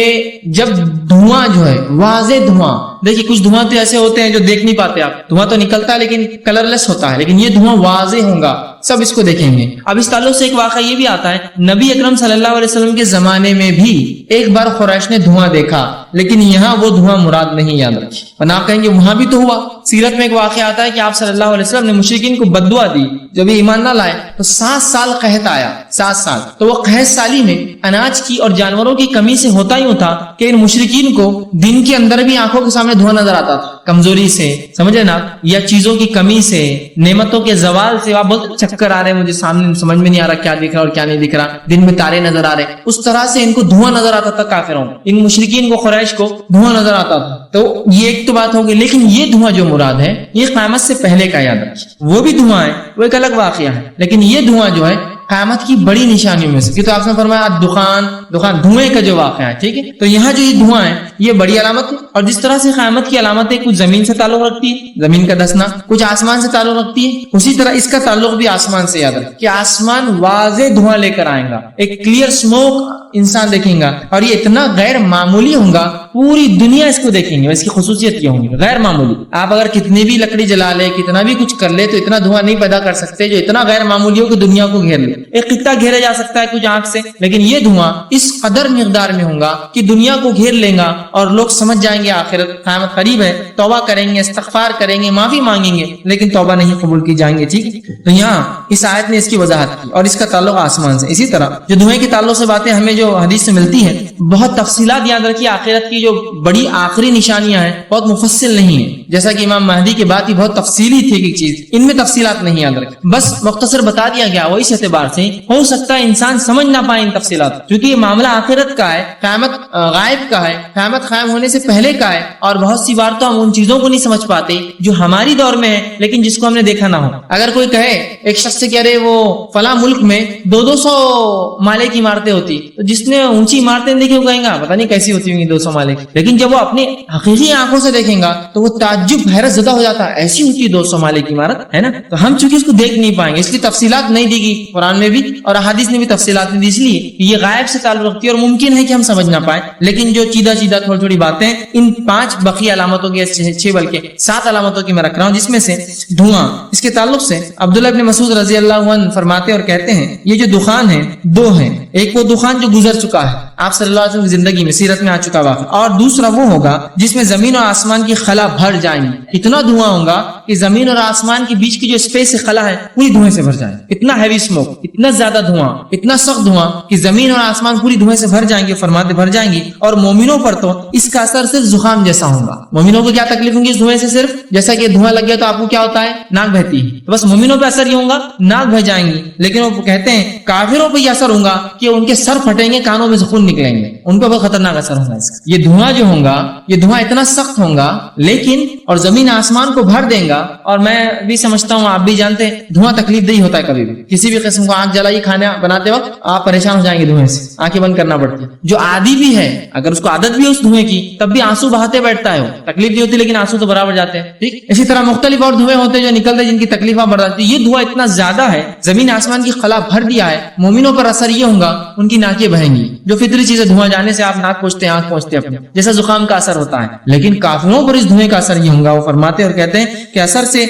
جب دھواں جو ہے واضح دھواں، دیکھیے کچھ دھواں تو ایسے ہوتے ہیں جو دیکھ نہیں پاتے آپ، دھواں تو نکلتا ہے لیکن کلر لیس ہوتا ہے، لیکن یہ دھواں واضح ہوگا، سب اس کو دیکھیں گے۔ اب اس تعلق سے ایک واقعہ یہ بھی آتا ہے، نبی اکرم صلی اللہ علیہ وسلم کے زمانے میں بھی ایک بار قریش نے دھواں دیکھا، لیکن یہاں وہ دھواں مراد نہیں، یاد رکھیے، ورنہ آپ کہیں گے وہاں بھی تو ہوا۔ سیرت میں ایک واقعہ آتا ہے کہ آپ صلی اللہ علیہ وسلم نے مشرکین کو بددعا دی، جب یہ ایمان نہ لائے تو 7 سال قحط آیا، 7 سال، تو وہ قحط سالی میں اناج کی اور جانوروں کی کمی سے ہوتا ہی ہوتا کہ ان مشرکین کو دن کے اندر بھی آنکھوں کے سامنے دھواں نظر آتا تھا، کمزوری سے، سمجھے نا، یا چیزوں کی کمی سے، نعمتوں کے زوال سے، آپ بہت چکر آ رہے ہیں، مجھے سامنے سمجھ میں نہیں آ رہا کیا دکھ رہا اور کیا نہیں دکھ رہا، دن میں تارے نظر آ رہے، اس طرح سے ان کو دھواں نظر آتا تھا، کافروں ان مشرکین کو قریش کو دھواں نظر آتا تھا۔ تو یہ ایک تو بات ہوگی، لیکن یہ دھواں جو مراد ہے یہ قیامت سے پہلے کا، یاد رکھیے، وہ بھی دھواں ہے، وہ ایک الگ واقعہ ہے، لیکن یہ دھواں جو ہے قیامت کی بڑی نشانیوں میں سے، تو آپ نے فرمایا دخان دھوئیں کا جو واقعہ ہے، ٹھیک ہے، تو یہاں جو یہ دھواں ہے یہ بڑی علامت ہے، اور جس طرح سے قیامت کی علامتیں کچھ زمین سے تعلق رکھتی ہے، زمین کا دسنا، کچھ آسمان سے تعلق رکھتی ہے، اسی طرح اس کا تعلق بھی آسمان سے، یاد رکھ کہ آسمان واضح دھواں لے کر آئے گا، ایک کلیئر سموک انسان دیکھیں گا، اور یہ اتنا غیر معمولی ہوگا، پوری دنیا اس کو دیکھیں گے. اس کی خصوصیت یہ ہوں گی غیر معمولی. آپ اگر کتنی بھی لکڑی جلا لے, کتنا بھی کچھ کر لے, تو اتنا دھواں نہیں پیدا کر سکتے جو اتنا غیر معمولی ہو کہ دنیا کو گھیر لے. ایک خطہ گھیرا جا سکتا ہے کچھ آنکھ سے, لیکن یہ دھواں اس قدر مقدار میں ہوگا کہ دنیا کو گھیر لے گا اور لوگ سمجھ جائیں گے آخرت قیامت قریب ہے, توبہ کریں گے, استغفار کریں گے, معافی مانگیں گے, لیکن توبہ نہیں قبول کی جائیں گے. ٹھیک ہے, تو یہاں اس آیت نے اس کی وضاحت کی اور اس کا تعلق آسمان سے. اسی طرح جو دھوئیں کے تعلق سے باتیں ہمیں جو حدیث سے ملتی ہیں, بہت تفصیلات یاد رکھیے. آخرت کی جو بڑی آخری نشانیاں ہیں بہت مفصل نہیں ہیں, جیسا کہ امام مہدی کی بات ہی بہت تفصیلی تھی ایک چیز, ان میں تفصیلات نہیں یاد رکھی, بس مختصر بتا دیا گیا. وہ اس اعتبار سے ہو سکتا ہے انسان سمجھ نہ پائے ان تفصیلات, کیونکہ یہ معاملہ آخرت کا ہے, قیامت غائب کا ہے, قیامت قائم ہونے سے پہلے کا ہے, اور بہت سی بار تو ہم ان چیزوں کو نہیں سمجھ پاتے جو ہماری دور میں ہے لیکن جس کو ہم نے دیکھا نہ ہو. اگر کوئی کہے ایک شخص سے کہہ رہے وہ فلاں ملک میں 200 مالے کی عمارتیں ہوتی, تو جس نے اونچی عمارتیں دیکھی وہ کہیں گا پتہ نہیں کیسی ہوتی ہوں گی 200 مالے کی, لیکن جب وہ اپنی حقیقی آنکھوں سے دیکھیں گا تو وہ تعجب حیرت زدہ ہو جاتا ہے, ایسی ہوتی ہے 200 مالے کی عمارت, ہے نا. تو ہم چونکہ اس کو دیکھ نہیں پائیں گے, اس کی تفصیلات نہیں دی گئی قرآن میں بھی اور احادیث میں بھی تفصیلات نہیں دی, اس لیے یہ غائب سے تعلق رکھتی ہے اور ممکن ہے کہ ہم سمجھ نہ پائیں. لیکن جو چیدہ تھوڑی تھوڑی باتیں, ان 5 بقیہ علامتوں کی 6 بلکہ 7 علامتوں کی میں رکھ رہا ہوں, جس میں سے دھواں, اس کے تعلق سے عبداللہ ابن مسعود رضی اللہ عنہ فرماتے اور کہتے ہیں یہ جو دخان ہے 2 ہیں. ایک وہ دخان جو گزر چکا ہے آپ صلی اللہ علیہ وسلم کی زندگی میں, سیرت میں آ چکا واقعہ, اور دوسرا وہ ہوگا جس میں زمین اور آسمان کی خلا بھر جائیں گی. اتنا دھواں ہوگا کہ زمین اور آسمان کے بیچ کی جو اسپیس خلا ہے پوری دھوئیں سے بھر جائیں. اتنا ہیوی اسموک, اتنا زیادہ دھواں, اتنا سخت دھواں کہ زمین اور آسمان پوری دھوئیں سے بھر جائیں گے. فرماتے بھر جائیں گی, اور مومنوں پر تو اس کا اثر صرف زکام جیسا ہوگا. مومنوں کو کیا تکلیف ہوگی اس دھوئیں سے؟ صرف جیسا کہ دھواں لگ گیا تو آپ کو کیا ہوتا ہے, ناک بہتی ہے, تو بس مومنوں پہ اثر یہ ہوگا ناک بہ جائیں گی. لیکن وہ کہتے ہیں کافروں پہ یہ اثر ہوگا کہ ان کے سر پھٹیں گے, کانوں میں سے خون نکلیں گے, ان پہ بہت خطرناک اثر ہوگا اس کا. یہ دھواں جو ہوگا, یہ دھواں اتنا سخت ہوگا لیکن اور زمین آسمان کو بھر دیں گا. اور میں بھی سمجھتا ہوں آپ بھی جانتے ہیں دھواں تکلیف دہ ہوتا ہے. کبھی بھی کسی بھی قسم کو آنکھ جلائی کھانا بناتے وقت آپ پریشان ہو جائیں گے دھوئیں سے, آنکھیں بند کرنا پڑتی ہے. جو عادی بھی ہے اگر اس کو عادت بھی ہے اس دھوئیں کی تب بھی آنسو بہاتے بیٹھتا ہے, وہ تکلیف نہیں ہوتی لیکن آنسو تو برابر جاتے ہیں. ٹھیک, اسی طرح مختلف اور دھوئیں ہوتے ہیں جو نکلتے جن کی تکلیفیں بڑھ جاتی ہے. یہ دھواں اتنا زیادہ ہے, زمین آسمان کی خلا بھر دیا ہے. مومنوں پر اثر یہ ہوگا ان کی ناکیں بہیں گی, جو فطری چیزیں دھواں جانے سے آپ ناک پہنچتے ہیں, آنکھ پہنچتے ہیں اپنے, جیسا زکام کا اثر ہوتا ہے. لیکن کافروں پر اس دھوئیں کا اثر یہ ہوگا. وہ فرماتے اور کہتے ہیں کہ اثر سے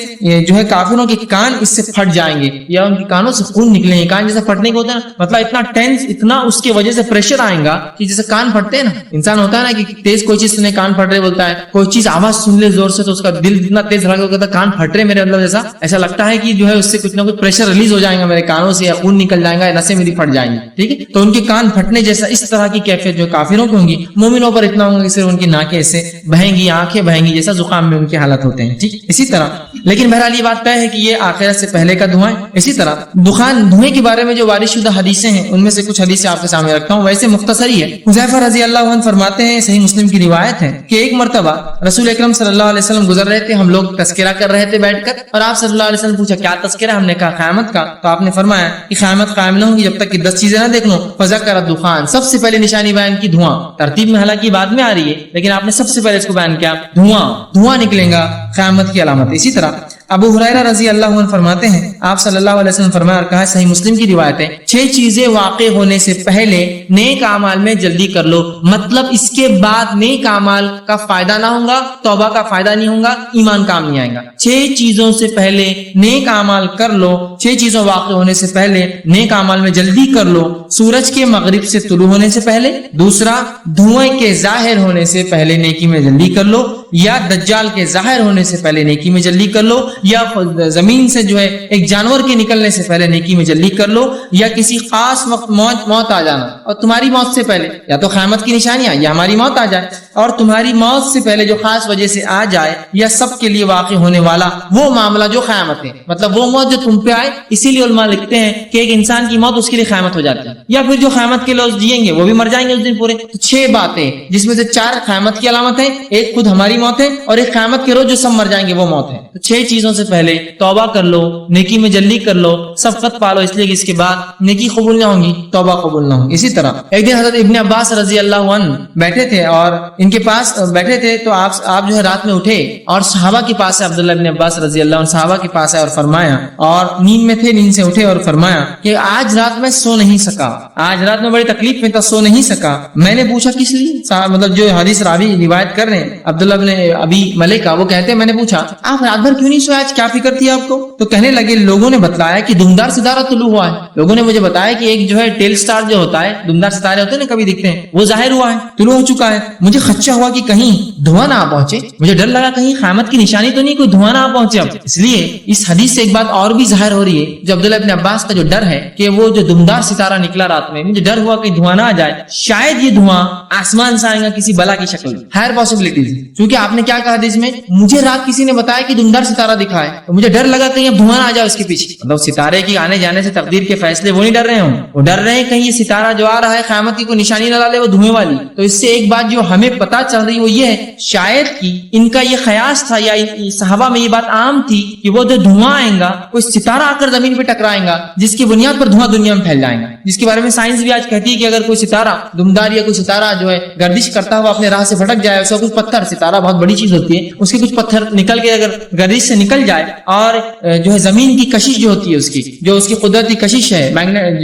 جو ہے کافروں کے کان اس سے پھٹ جائیں گے, یا ان کے کانوں سے خون نکلیں گے. کان جیسے پھٹنے کو ہوتا ہے نا, مطلب اتنا ٹینس, اتنا اس کی وجہ سے پریشر آئے گا کہ جیسے کان پھٹتے ہیں نا, انسان ہوتا ہے نا کہ تیز کوئی چیز سنے کان پھٹ رہے بولتا ہے, کوئی چیز آواز سن لے زور سے تو اس کا دل اتنا تیز دھڑکتا ہے, کان پھٹ رہے میرے, مطلب جیسا ایسا لگتا ہے کہ جو ہے اس سے کچھ نہ کچھ پریشر ریلیز ہو جائے گا میرے کانوں سے, یا خون نکل جائے گا, نسیں میری پھٹ جائیں گی. ٹھیک ہے, تو ان کے کان پھٹنے جیسا اس طرح کی کیفیت جو کافروں کی ہوں گی, مومنوں پر اتنا ہوگا کہ صرف ان کی ناکیں سے بہیں گی, آنکھیں بہیں گی, جیسا زکام میں ان کی حالت ہوتے ہیں. ٹھیک, اسی طرح لیکن بہرحال یہ بات طے ہے کہ یہ آخرت سے پہلے کا دھواں ہے. اسی طرح دھوئیں کے بارے میں جو وارد شدہ حدیثیں ہیں ان میں سے کچھ حدیثیں آپ کے سامنے رکھتا ہوں, ویسے مختصر ہی ہے. حذیفہ رضی اللہ عنہ فرماتے ہیں, صحیح مسلم کی روایت ہے کہ ایک مرتبہ رسول اکرم صلی اللہ علیہ وسلم گزر رہے تھے, ہم لوگ تذکرہ کر رہے تھے بیٹھ کر, اور آپ صلی اللہ علیہ وسلم پوچھا کیا تذکرہ؟ ہم نے کہا قیامت کا. تو آپ نے فرمایا کہ قیامت قائم نہ ہوگی جب تک کہ 10 چیزیں نہ دیکھ لو. فذکر الدخان, سب سے پہلے نشانی بیان کی دھواں. ترتیب میں حالانکہ بعد میں آ رہی ہے لیکن آپ نے سب سے پہلے اس کو بیان کیا, دھواں نکلے گا قیامت کی علامت. اسی طرح ابو ہریرہ رضی اللہ عنہ فرماتے ہیں آپ صلی اللہ علیہ وسلم فرمایا اور کہا, صحیح مسلم کی روایت ہے, 6 چیزیں واقع ہونے سے پہلے نیک اعمال میں جلدی کر لو. مطلب اس کے بعد نیک اعمال کا فائدہ نہ ہوگا, توبہ کا فائدہ نہیں ہوگا, ایمان کام نہیں آئے گا. 6 چیزوں سے پہلے نیک اعمال کر لو. 6 چیزوں واقع ہونے سے پہلے نیک اعمال میں جلدی کر لو. سورج کے مغرب سے طلوع ہونے سے پہلے, دوسرا دھوئیں کے ظاہر ہونے سے پہلے نیکی میں جلدی کر لو, یا دجال کے ظاہر ہونے سے پہلے نیکی میں جلدی کر لو, یا زمین سے جو ہے ایک جانور کے نکلنے سے پہلے نیکی میں جلدی کر لو, یا کسی خاص وقت موت آ جانا اور تمہاری موت سے پہلے, یا تو قیامت کی نشانیاں یا ہماری موت آ جائے اور تمہاری موت سے پہلے جو خاص وجہ سے آ جائے, یا سب کے لیے واقع ہونے والا وہ معاملہ جو قیامت ہے, مطلب وہ موت جو تم پہ آئے. اسی لیے علماء لکھتے ہیں کہ ایک انسان کی موت اس کے لیے قیامت ہو جاتی ہے, یا پھر جو قیامت کے لوگ جئیں گے وہ بھی مر جائیں گے اس دن پورے. تو 6 باتیں جس میں سے 4 قیامت کی علامت ہے, ایک خود ہماری والی موت ہے اور ایک قیامت کے روز جو سب مر جائیں گے وہ موت ہے. تو 6 چیزوں سے پہلے توبہ کر لو, نیکی میں جلدی کر لو, شفقت پالو, اس لیے کہ اس کے بعد نیکی قبول نہ ہوگی, توبہ قبول نہ ہوگی. اسی طرح ایک دن حضرت ابن عباس رضی اللہ عنہ بیٹھے تھے اور ان کے پاس بیٹھے تھے, تو آپ جو ہے رات میں اٹھے اور صحابہ کے پاس عبداللہ ابن عباس رضی اللہ عنہ صحابہ کے پاس ہے اور فرمایا, اور نیند میں تھے, نیند سے اٹھے اور فرمایا کہ آج رات میں سو نہیں سکا, آج رات میں بڑی تکلیف میں تھا, سو نہیں سکا. میں نے پوچھا کس لیے؟ مطلب جو حدیث راوی روایت کر رہے ہیں عبداللہ ابن ابی ملیکہ, وہ کہتے ہیں میں نے پوچھا آپ رات بھر کیوں نہیں سوئے, آج کیا فکر تھی آپ کو؟ تو کہنے لگے لوگوں نے بتلایا کہ دمدار ستارہ طلوع ہوا ہے. لوگوں نے مجھے بتایا کہ ایک جو ہے ٹیل سٹار جو ہوتا ہے, دمدار ستارے ہوتے ہیں نا کبھی دکھتے ہیں, وہ ظاہر ہوا ہے, طلوع ہو چکا ہے. مجھے خدشہ ہوا کہ کہیں دھواں نہ آ پہنچے, مجھے ڈر لگا کہیں قیامت کی نشانی تو نہیں, کوئی دھواں نہ آ پہنچے. اب اس لیے اس حدیث سے ایک بات اور بھی ظاہر ہو رہی ہے, جو عبداللہ ابن عباس کا جو ڈر ہے کہ وہ جو دمدار ستارہ نکلا رات میں, مجھے ڈر ہوا کہ دھواں نہ آ جائے, شاید یہ دھواں آسمان سے آئے گا کسی بلا کی شکل میں, ہائر پاسبلٹیز. کیونکہ آپ نے کیا کہا حدیث میں, مجھے رات کسی نے بتایا کہ دمدار ستارہ دکھا ہے, تو مجھے ڈر لگا کہیں اب دھواں نہ آ جائے اس کے پیچھے. مطلب ستارے کی آنے جانے سے تقدیر کے فیصلے وہ نہیں ڈر رہے ہوں, وہ ڈر رہے ہیں کہیں یہ ستارہ جو آ رہا ہے قیامت کی کوئی نشانی نہ ڈالے, وہ دھوئیں والی. تو اس سے ایک بات جو ہمیں پتا چل رہی وہ یہ ہے, شاید کہ ان کا یہ خیاس تھا یا صحابہ میں یہ بات عام تھی کہ وہ جو دھواں آئے گا, کوئی ستارہ آ کر زمین پہ ٹکرائے گا جس کی بنیاد پر دھواں دنیا میں پھیل جائے گا, جس کے بارے میں سائنس بھی آج کہتی ہے کہ اگر کوئی ستارہ دمدار یا کوئی ستارہ جو ہے گردش کرتا ہوا اپنے راہ سے بھٹک جائے, اس کا کچھ پتھر, ستارہ بہت بڑی چیز ہوتی ہے, اس کے کچھ پتھر نکل کے اگر گردش سے نکل جائے اور جو ہے زمین کی کشش جو ہوتی ہے اس کی جو اس کی قدرتی کشش ہے,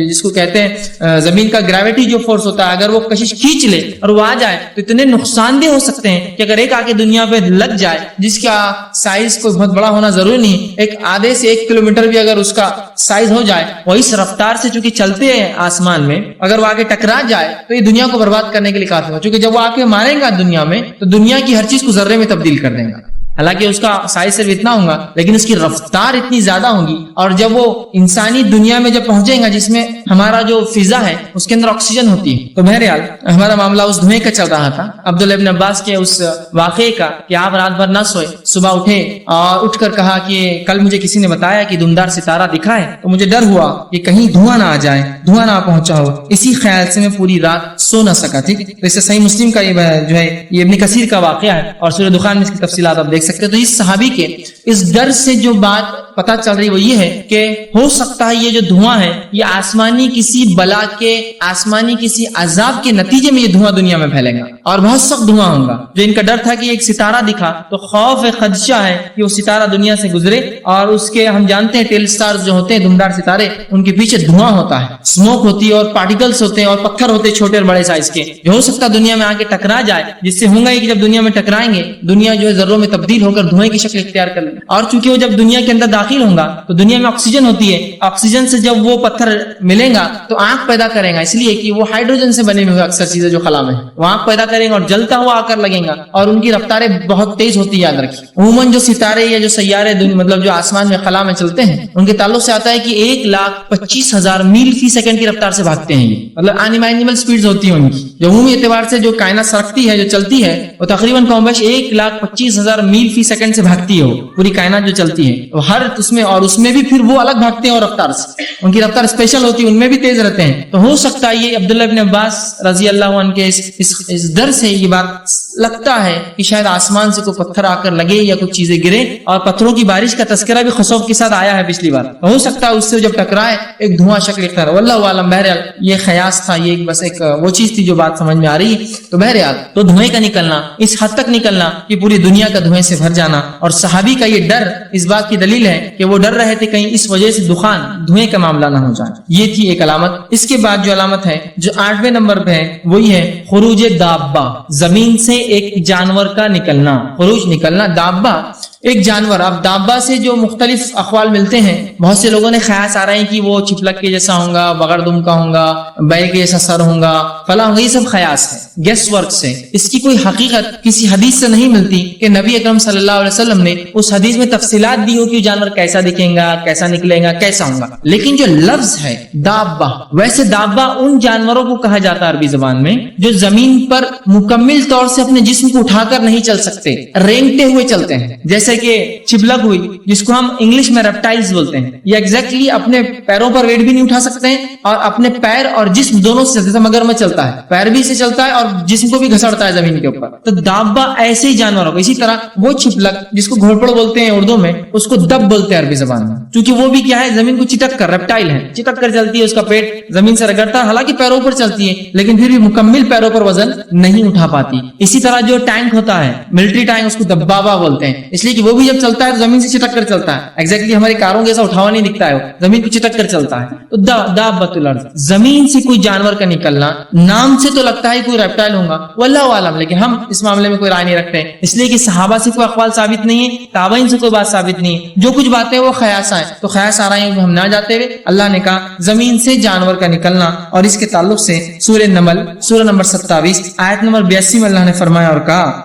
جس کو کہتے ہیں زمین کا گریویٹی جو فورس ہوتا ہے, اگر وہ کشش کھینچ لے اور وہ آ جائے تو اتنے نقصان دہ ہو سکتے ہیں کہ اگر ایک آگے دنیا پہ لگ جائے, جس کا سائز کوئی بہت بڑا ہونا ضروری نہیں, ایک آدھے سے 1 کلومیٹر بھی اگر اس کا سائز ہو جائے, وہ اس رفتار سے چونکہ چلتے ہیں آسمان میں, اگر وہ آگے ٹکرا جائے تو یہ دنیا کو برباد کرنے کے لیے کافی ہو, چونکہ جب وہ آ کے ماریں گا دنیا میں تو دنیا کی ہر چیز کو ذرے میں تبدیل کر دیں گا. حالانکہ اس کا سائز صرف اتنا ہوگا لیکن اس کی رفتار اتنی زیادہ ہوگی, اور جب وہ انسانی دنیا میں جب پہنچے گا جس میں ہمارا جو فضا ہے اس کے اندر آکسیجن ہوتی ہے. تو بہرحال ہمارا معاملہ اس دھوئیں کا چل رہا تھا, عبداللہ ابن عباس کے اس واقعے کا کہ آپ رات بھر نہ سوئے, صبح اٹھے اور اٹھ کر کہا کہ کل مجھے کسی نے بتایا کہ دمدار ستارہ دکھا ہے, تو مجھے ڈر ہوا کہ کہیں دھواں نہ آ جائے, دھواں نہ پہنچا ہو, اسی خیال سے میں پوری رات سو نہ سکا. ٹھیک, تو اس سے صحیح مسلم کا یہ جو ہے یہ ابن کثیر کا واقعہ ہے اور سورہ دخان میں اس کی تفصیلات آپ دیکھ سکتے. تو اس صحابی کے اس ڈر سے جو بات پتا چل رہی وہ یہ ہے کہ ہو سکتا ہے یہ جو دھواں ہے یہ آسمانی کسی بلا کے, آسمانی کسی عذاب کے نتیجے میں یہ دھواں دنیا میں پھیلے گا اور بہت سخت دھواں ہوگا. جو ان کا ڈر تھا کہ ایک ستارہ دکھا تو خوف خدشہ ہے کہ وہ ستارہ دنیا سے گزرے, اور اس کے ہم جانتے ہیں ٹیل سٹارز جو ہوتے ہیں دمدار ستارے, ان کے پیچھے دھواں ہوتا ہے, اسموک ہوتی ہے اور پارٹیکلز ہوتے ہیں اور پتھر ہوتے ہیں چھوٹے اور بڑے سائز کے, جو ہو سکتا ہے دنیا میں آ کے ٹکرا جائے, جس سے ہوگا کہ جب دنیا میں ٹکرائیں گے دنیا جو ہے ذروں میں تبدیل ہو کر دھوئیں کی شکل اختیار کر لے, اور چونکہ وہ جب دنیا کے اندر داخل ہوگا تو دنیا میں آکسیجن ہوتی ہے, آکسیجن سے جب وہ پتھر ملے گا تو آنکھ پیدا کرے گا, اس لیے کہ وہ ہائیڈروجن سے بنے ہوئے اکثر چیزیں جو خلا میں وہ آنکھ پیدا کریں گے اور جلتا ہوا آ کر لگیں گا, اور ان کی رفتاریں بہت تیز ہوتی ہے. یاد رکھیے عموماً جو ستارے یا جو سیارے مطلب جو آسمان میں خلا میں چلتے ہیں ان کے تعلق سے آتا ہے کہ 1,25,000 میل فی سیکنڈ کی رفتار سے بھاگتے ہیں, یہ مطلب انیمیجنیبل سپیڈز ہوتی ہیں ان کی. جو عمومی اعتبار سے جو کائنات سرکتی ہے, جو چلتی ہے, وہ تقریباً کم بیش 1,25,000 میل فی سیکنڈ سے بھاگتی ہے, پوری کائنات جو چلتی ہے ہر اس میں, اور اس میں بھی پھر وہ الگ بھاگتے ہیں اور رفتار سے ان کی رفتار اسپیشل ہوتی ہے, ان میں بھی تیز رہتے ہیں. تو ہو سکتا ہے یہ عبداللہ ابن عباس رضی اللہ عنہ کے اس ڈر سے یہ بات لگتا ہے کہ شاید آسمان سے کوئی پتھر آ کر لگے یا کچھ چیزیں گرے, اور پتھروں کی بارش کا تذکرہ بھی خسوف کے ساتھ آیا ہے پچھلی بار, ہو سکتا ہے اس سے جب ٹکرائے ایک دھواں شکل اختیار, واللہ عالم. بہرحال یہ خیاس تھا, یہ بس ایک وہ چیز تھی جو بات سمجھ میں آ رہی ہے. تو بہرحال تو دھوئیں کا نکلنا اس حد تک نکلنا کہ پوری دنیا کا دھوئیں سے بھر جانا, اور صحابی کا یہ ڈر اس بات کی دلیل ہے کہ وہ ڈر رہے تھے کہیں اس وجہ سے دخان دھوئیں کا معاملہ نہ ہو جائے. یہ تھی ایک علامت. اس کے بعد جو علامت ہے جو 8ویں نمبر پہ ہے وہی ہے خروج دابہ, زمین سے ایک جانور کا نکلنا, خروج نکلنا. دابہ ایک جانور, اب دابہ سے جو مختلف اقوال ملتے ہیں, بہت سے لوگوں نے خیال آ رہے ہیں کہ وہ چپلک کے جیسا ہوگا, بغیر دم کا ہوگا, بیل کے جیسا سر ہوگا, فلاں ہوگا, یہ سب خیاس ہے, گیس ورک سے. اس کی کوئی حقیقت کسی حدیث سے نہیں ملتی کہ نبی اکرم صلی اللہ علیہ وسلم نے اس حدیث میں تفصیلات دی ہو کہ جانور کیسا دکھیں گا, کیسا نکلے گا, کیسا ہوگا. لیکن جو لفظ ہے دابہ, ویسے دابہ ان جانوروں کو کہا جاتا ہے عربی زبان میں جو زمین پر مکمل طور سے اپنے جسم کو اٹھا کر نہیں چل سکتے, رینگتے ہوئے چلتے ہیں, جیسے کہ چپلک ہوئی جس کو ہم انگلش میں ریپٹائلز بولتے ہیں. یہ ایگزیکٹلی اپنے پیروں پر ویٹ بھی نہیں اٹھا سکتے ہیں اور اپنے پیر اور جسم دونوں سے جیسے مگر میں چلتا ہے، پیر بھی سے چلتا ہے اور جسم کو بھی گھسڑتا ہے زمین کے اوپر. تو دابا ایسے ہی جانور ہوگا. اسی طرح وہ چھپلک جس کو گھوڑپڑ بولتے ہیں اردو میں، اس کو دب بولتے ہیں عربی زبان میں، کیونکہ وہ بھی کیا ہے، زمین کو چٹک کر، ریپٹائل ہے، چٹک کر چلتی ہے، اس کا پیٹ زمین سے رگڑتا ہے، حالانکہ پیروں پر چلتی ہے لیکن پھر بھی مکمل پیروں پر وزن نہیں اٹھا پاتی. اسی طرح جو ٹینک ہوتا ہے، ملٹری ٹینک، اس کو دبابا بولتے ہیں، اس لیے کہ وہ بھی جب چلتا ہے تو زمین سے چٹک کر چلتا ہے. ایگزیکٹلی ہماری کاروں جیسا اٹھاوا نہیں دکھتا ہے، وہ زمین کو چٹک کر چلتا ہے. تو دابۃ الارض، زمین سے کوئی جانور کا نکلنا، نام سے تو لگتا ہے کوئی ریپٹائل ہوگا، واللہ عالم، لیکن ہم اس معاملے میں کوئی رائے نہیں رکھتے ہیں، اس لیے کہ صحابہ سے کوئی اقوال ثابت نہیں ہے، تابعین سے کوئی بات ثابت نہیں ہے. جو کچھ باتیں وہ خیاسہ ہیں، تو خیاس آ رہے ہیں ہم نہ جاتے ہوئے اللہ نے کہا زمین سے جانور کا نکلنا. اور اس کے تعلق سے سورہ نمل سورہ نمبر 27 آیت نمبر 82 میں اللہ نے فرمایا اور کہا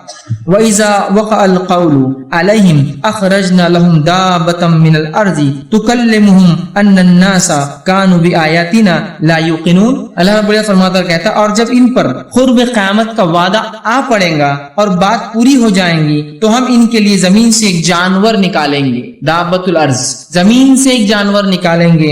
وَإِذَا وَقَعَ الْقَوْلُ عَلَيْهِمْ أَخْرَجْنَا لَهُمْ دَابَّةً مِّنَ الْأَرْضِ تُكَلِّمُهُمْ أَنَّ النَّاسَ كَانُوا بِآيَاتِنَا لَا يُوقِنُونَ. اللہ رب العزت فرماتا کہتا اور جب ان پر قرب قیامت کا وعدہ آ پڑے گا اور بات پوری ہو جائیں گی تو ہم ان کے لیے زمین سے ایک جانور نکالیں گے. دابۃ الارض، زمین سے ایک جانور نکالیں گے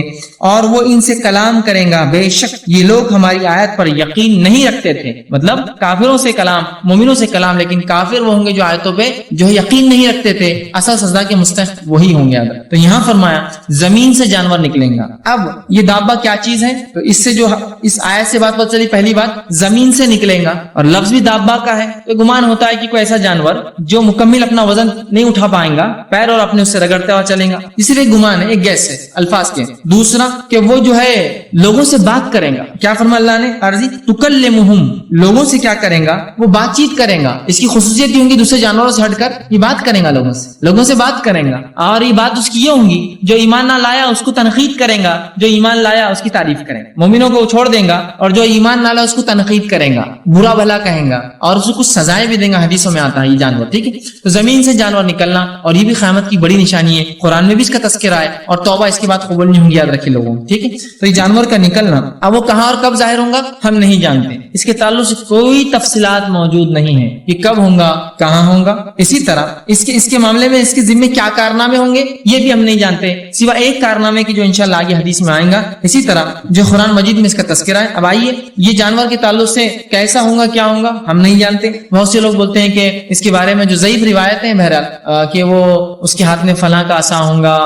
اور وہ ان سے کلام کریں گا. بے شک یہ لوگ ہماری آیت پر یقین نہیں رکھتے تھے. مطلب کافروں سے کلام، مومنوں سے کلام، لیکن کافر وہ ہوں گے جو آیتوں پہ جو یقین نہیں رکھتے تھے، اصل سزا کے مستحق وہی ہوں گے. تو یہاں فرمایا زمین سے جانور نکلیں گا. اب یہ دابہ کیا چیز ہے؟ تو اس سے جو اس آیت سے بات پتہ چلی، پہلی بات زمین سے نکلیں گا، اور لفظ بھی دابہ کا ہے. تو گمان ہوتا ہے کہ کوئی ایسا جانور جو مکمل اپنا وزن نہیں اٹھا پائیں گا، پیر اور اپنے اس سے رگڑتا ہوا چلیں گا، اس لیے گمان ہے، ایک گیس ہے الفاظ کے. دوسرا کہ وہ جو ہے لوگوں سے بات کریں گا. کیا فرمایا اللہ نے؟ عرضی تکلمہم، لوگوں سے کیا کریں گا؟ وہ بات چیت کریں گا. اس کی خصوصیت یہ ہوں گی دوسرے جانوروں سے ہٹ کر یہ بات کریں گا، لوگوں سے بات کریں گا. اور یہ بات اس کی یہ ہوں گی جو ایمان نہ لایا اس کو تنقید کریں گا، جو ایمان لایا اس کی تعریف کریں گا. مومنوں کو چھوڑ دیں گا اور جو ایمان نہ لایا اس کو تنقید کریں گا، برا بھلا کہیں گا اور اس کو کچھ سزائیں بھی دیں گا. حدیثوں میں آتا ہے یہ جانور. ٹھیک ہے، تو زمین سے جانور نکلنا، اور یہ بھی قیامت کی بڑی نشانی ہے. قرآن میں بھی اس کا تذکرہ ہے، اور توبہ اس کے بعد قبول نہیں ہوں گی، یاد رکھیں لوگوں. ٹھیک ہے، تو یہ جانور کا نکلنا اب وہ کہاں اور کب ظاہر ہوگا ہم نہیں جانتے. اس کے تعلق سے کوئی تفصیلات موجود نہیں ہے کہ کب ہوگا، کہاں ہوگا. اسی طرح اس کے معاملے میں اس کے ذمے کیا کارنامے ہوں گے یہ بھی ہم نہیں جانتے، سوا ایک کارنامے کی جو انشاءاللہ آگے حدیث میں آئیں گا. اسی طرح جو قرآن مجید میں اس کا تذکرہ ہے. اب آئیے یہ جانور کے تعلق سے کیسا ہوگا، کیا ہوگا ہم نہیں جانتے. بہت سے لوگ بولتے ہیں کہ اس کے بارے میں جو ضعیف روایتیں ہیں بہرحال کہ وہ اس کے ہاتھ میں فلاں کا عصا ہوگا،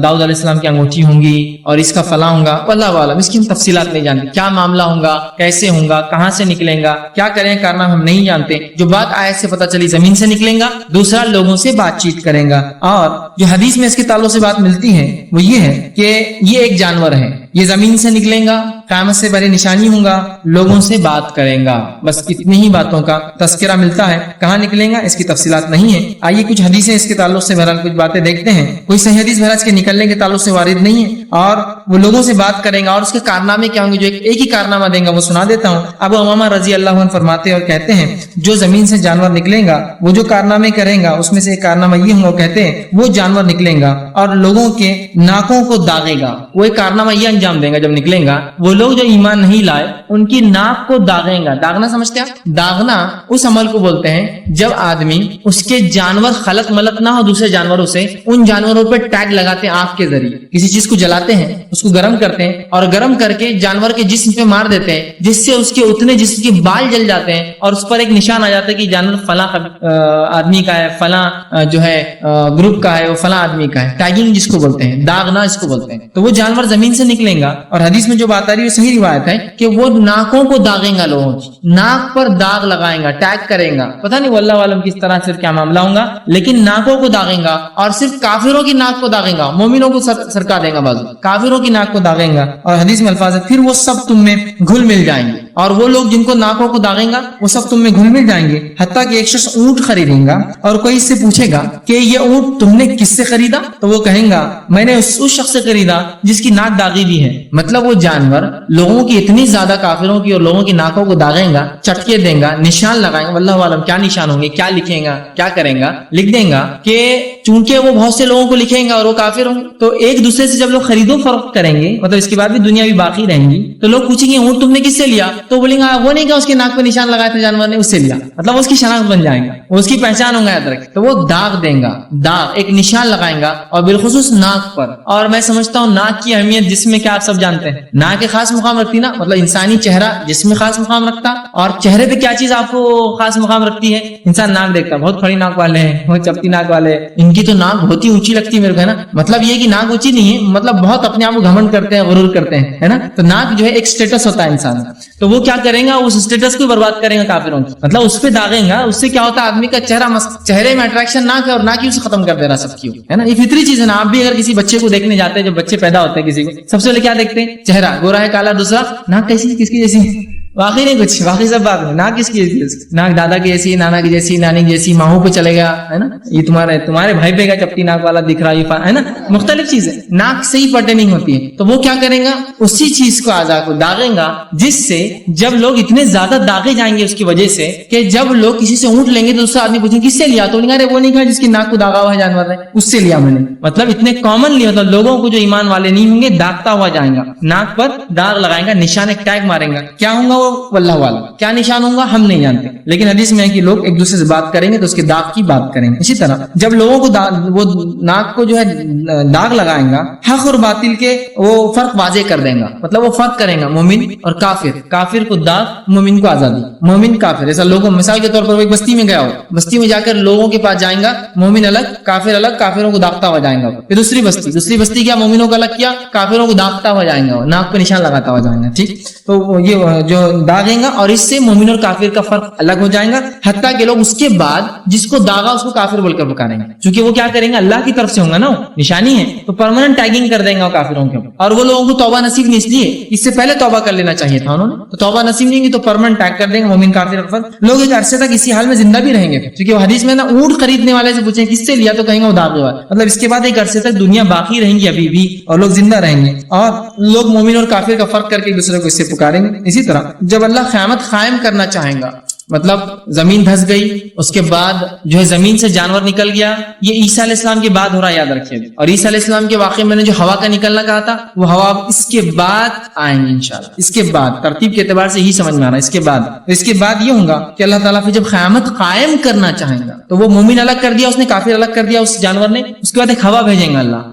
داؤد علیہ السلام کی انگوٹھی ہوں گی اور اس کا فلاں ہوگا. اللہ عالم، اس کی ہم تفصیلات نہیں جانتے. کیا معاملہ ہوگا، کیسے ہوگا، کہاں سے نکلیں گا، کیا کریں کارنامے ہم نہیں جانتے. جو بات آیت سے پتہ چلی زمین سے نکلیں گا، دوسرا لوگوں سے بات چیت کریں گا. اور جو حدیث میں اس کے تعلق سے بات ملتی ہے وہ یہ ہے کہ یہ ایک جانور ہے، یہ زمین سے نکلیں گا، قیامت سے پہلے نشانی ہوگا، لوگوں سے بات کریں گا. بس اتنی ہی باتوں کا تذکرہ ملتا ہے. کہاں نکلیں گا اس کی تفصیلات نہیں ہے. آئیے کچھ حدیثیں اس کے تعلق سے بہرحال کچھ باتیں دیکھتے ہیں. کوئی صحیح حدیث بہرحال اس کے نکلنے کے تعلق سے وارد نہیں ہے. اور وہ لوگوں سے بات کریں گا، اور اس کے کارنامے کیا ہوں گے، جو ایک ہی کارنامہ دیں گا وہ سنا دیتا ہوں. ابو امامہ رضی اللہ عنہ فرماتے اور کہتے ہیں جو زمین سے جانور نکلیں گا وہ جو کارنامے کریں گا اس میں سے ایک کارنامہ یہ ہوں گا، کہتے ہیں وہ جانور نکلیں گا اور لوگوں کے ناکوں کو داغے گا. وہ ایک کارنامہ یہ انجام دیں گا جب نکلیں گا، وہ لوگ جو ایمان نہیں لائے ان کی ناک کو داغیں گا. داغنا سمجھتے ہیں؟ داغنا اس عمل کو بولتے ہیں جب آدمی اس کے جانور خلط ملط نہ ہو دوسرے جانوروں سے، ان جانوروں پہ ٹیگ لگاتے ہیں آنکھ کے ذریعے. کسی چیز کو جلاتے ہیں، اس کو گرم کرتے ہیں اور گرم کر کے جانور کے جسم پہ مار دیتے ہیں، جس سے اس کے اتنے جسم کے بال جل جاتے ہیں اور اس پر ایک نشان آ جاتا ہے کہ جانور فلاں آدمی کا ہے، فلاں جو ہے گروپ کا ہے، وہ فلاں آدمی کا ہے. ٹیگنگ جس کو بولتے ہیں، داغنا اس کو بولتے ہیں. تو وہ جانور زمین سے نکلیں گا، اور حدیث میں جو بات آ رہی ہے وہ صحیح روایت ہے کہ وہ ناکوں کو داغیں گا، لوگوں کی ناک پر داغ لگائیں گا، ٹیگ کریں گا. پتہ نہیں واللہ عالم کس طرح سے کیا معاملہ ہوگا، لیکن ناکوں کو داغیں گا. اور صرف کافروں کی ناک کو داغیں گا، مومنوں کو سرکا دیں گا بازو، کافروں کی ناک کو داغیں گا. اور حدیث میں الفاظ ہے پھر وہ سب تم میں گھل مل جائیں گے. اور وہ لوگ جن کو ناکوں کو داغیں گا وہ سب تم میں گھل مل جائیں گے، حتیٰ کہ ایک شخص اونٹ خریدیں گا اور کوئی اس سے پوچھے گا کہ یہ اونٹ تم نے کس سے خریدا، تو وہ کہیں گا میں نے اس شخص سے خریدا جس کی ناک داغی بھی ہے. مطلب وہ جانور لوگوں کی اتنی زیادہ کافروں کی اور لوگوں کی ناکوں کو داغیں گا، چٹکے دیں گا، نشان لگائیں گا. واللہ عالم کیا نشان ہوں گے، کیا لکھیں گا، کیا کریں گا. لکھ دیں گا کہ چونکہ وہ بہت سے لوگوں کو لکھیں گے اور وہ کافر ہوں گے، تو ایک دوسرے سے جب لوگ خرید و فروخت کریں گے، مطلب اس کے بعد بھی دنیا بھی باقی رہیں گی، تو لوگ پوچھیں گے اونٹ تم نے کس سے لیا؟ تو بولیں گے وہ نہیں کہ اس کے ناک پہ نشان لگایا تھا جانور نے، اس سے لیا، مطلب اس کی شناخت بن جائے گا، وہ اس کی پہچان ہوگا، یاد رکھیں۔ تو وہ داغ دیں گا، داغ ایک نشان لگائیں گا، اور بالخصوص ناک پر۔ اور میں سمجھتا ہوں ناک کی اہمیت جسم میں کیا آپ سب جانتے ہیں، ناک ایک خاص مقام رکھتی نا، مطلب انسانی چہرہ جسم میں خاص مقام رکھتا، اور چہرے پہ کیا چیز آپ کو خاص مقام رکھتی ہے؟ انسان ناک دیکھتا، بہت کھڑی ناک والے ہیں، بہت چپٹی ناک والے، ان کی تو ناک بہت ہی اونچی لگتی ہے میرے کو، ہے نا، مطلب یہ کہ ناک اونچی نہیں ہے، مطلب بہت اپنے آپ کو گھمنڈ کرتے ہیں، غرور کرتے ہیں، ہے نا، تو ناک جو ہے ایک سٹیٹس ہوتا ہے انسان کا، تو وہ کیا کریں گا، اس سٹیٹس کو برباد کریں گا کافروں کی، مطلب اس پہ داغیں گا، اس سے کیا ہوتا ہے آدمی کا چہرے میں اٹریکشن ناک ہے اور ناک ہی اسے ختم کر دے رہا سب کی، ہے نا، یہ فطری چیز ہے نا۔ آپ بھی اگر کسی بچے کو دیکھنے جاتے ہیں، جب بچے پیدا ہوتے ہیں کسی کو، سب سے پہلے کیا دیکھتے ہیں؟ چہرہ، گورا ہے کالا، دوسرا ناک کیسی، کس کی جیسی، واقعی نہیں کچھ، باقی سب بات نہیں، ناک کس کی جیسی، ناک دادا کی جیسی، نانا کی جیسی، نانی کی جیسی، ماہوں پہ چلے گیا، ہے نا، یہ تمہارے بھائی پہ کا چپٹی ناک والا دکھ رہا ہے نا، مختلف چیزیں، ناک سے ہی پٹنگ ہوتی ہے۔ تو وہ کیا کریں گا، اسی چیز کو اعضاء کو داغیں گا، جس سے جب لوگ اتنے زیادہ داغے جائیں گے اس کی وجہ سے کہ جب لوگ کسی سے اونٹ لیں گے تو دوسرا آدمی پوچھیں کس سے لیا، تو وہ نہیں کہا جس کی ناک کو داغا ہوا ہے جانور نے، اس سے لیا میں نے، مطلب اتنے کامنلی، مطلب لوگوں کو جو ایمان والے نہیں ہوں گے داغتا ہوا جائیں گا، ناک پر داغ لگائیں گا، نشان ایک ٹیگ ماریں گا، کیا ہوں گا وہ واللہ والا، کیا نشان ہوگا ہم نہیں جانتے، لیکن حدیث میں ہے کہ لوگ ایک دوسرے سے بات کریں گے تو اس کے داغ کی بات کریں گے۔ اسی طرح جب لوگوں کو وہ ناک کو جو ہے داغ لگائیں گا، حق اور باطل کے وہ فرق واضح کر دیں گا، مطلب وہ فرق کریں گا مومن اور کافر، کافر کو داغ، مومن کو آزادی، مومن کافر، ایسا لوگوں، مثال کے طور پر وہ ایک بستی میں گیا ہو، بستی میں جا کر لوگوں کے پاس جائیں گا، مومن الگ الگ، کافروں کو داغتا ہوا جائیں گا، پھر دوسری بستی کیا، مومنوں کو الگ کیا، کافروں کو داغتا ہوا جائیں گا، ناک پہ نشان لگاتا ہوا جائیں گا، ٹھیک، تو یہ جو داغیں گا اور اس سے مومن اور کافر کا فرق الگ ہو جائے گا، حتیٰ کہ لوگ اس کے بعد جس کو داغا اس کو کافر بول کر پکاریں گے، کیونکہ وہ کیا کریں گے، اللہ کی طرف سے ہوں گا نا، نشانی ہے، تو پرماننٹ ٹیگنگ کر دیں گے وہ کافروں کے، اور وہ لوگوں کو توبہ نصیب نہیں، اس لیے اس سے پہلے توبہ کر لینا چاہیے تھا انہوں نے، تو توبہ نصیب نہیں کی تو پرماننٹ ٹیگ کر دیں گے مومن کافر کا فرق، لوگ ایک عرصے تک اسی حال میں زندہ بھی رہیں گے، کیونکہ وہ حدیث میں نا اونٹ خریدنے والے سے پوچھیں کس سے لیا تو کہیں گے وہ داغ ہوا، مطلب اس کے بعد ایک عرصے تک دنیا باقی رہیں گی ابھی بھی، اور لوگ زندہ رہیں گے، اور لوگ مومن اور کافر کا فرق کر کے ایک دوسرے کو اس سے پکاریں گے۔ اسی طرح جب اللہ قیامت قائم کرنا چاہیں گا، مطلب زمین دھس گئی، اس کے بعد جو ہے زمین سے جانور نکل گیا، یہ عیسیٰ علیہ السلام کے بعد ہو رہا ہے، یاد رکھیے، اور عیسیٰ علیہ السلام کے واقعے میں نے جو ہوا کا نکلنا کہا تھا، وہ ہوا اس کے بعد آئیں گے انشاءاللہ، اس کے بعد ترتیب کے اعتبار سے ہی سمجھ میں آ رہا ہے، اس کے بعد یہ ہوگا کہ اللہ تعالیٰ پھر جب قیامت قائم کرنا چاہیں گا تو وہ مومن الگ کر دیا اس نے، کافر الگ کر دیا اس جانور نے، اس کے بعد ایک ہوا بھیجیں گا اللہ،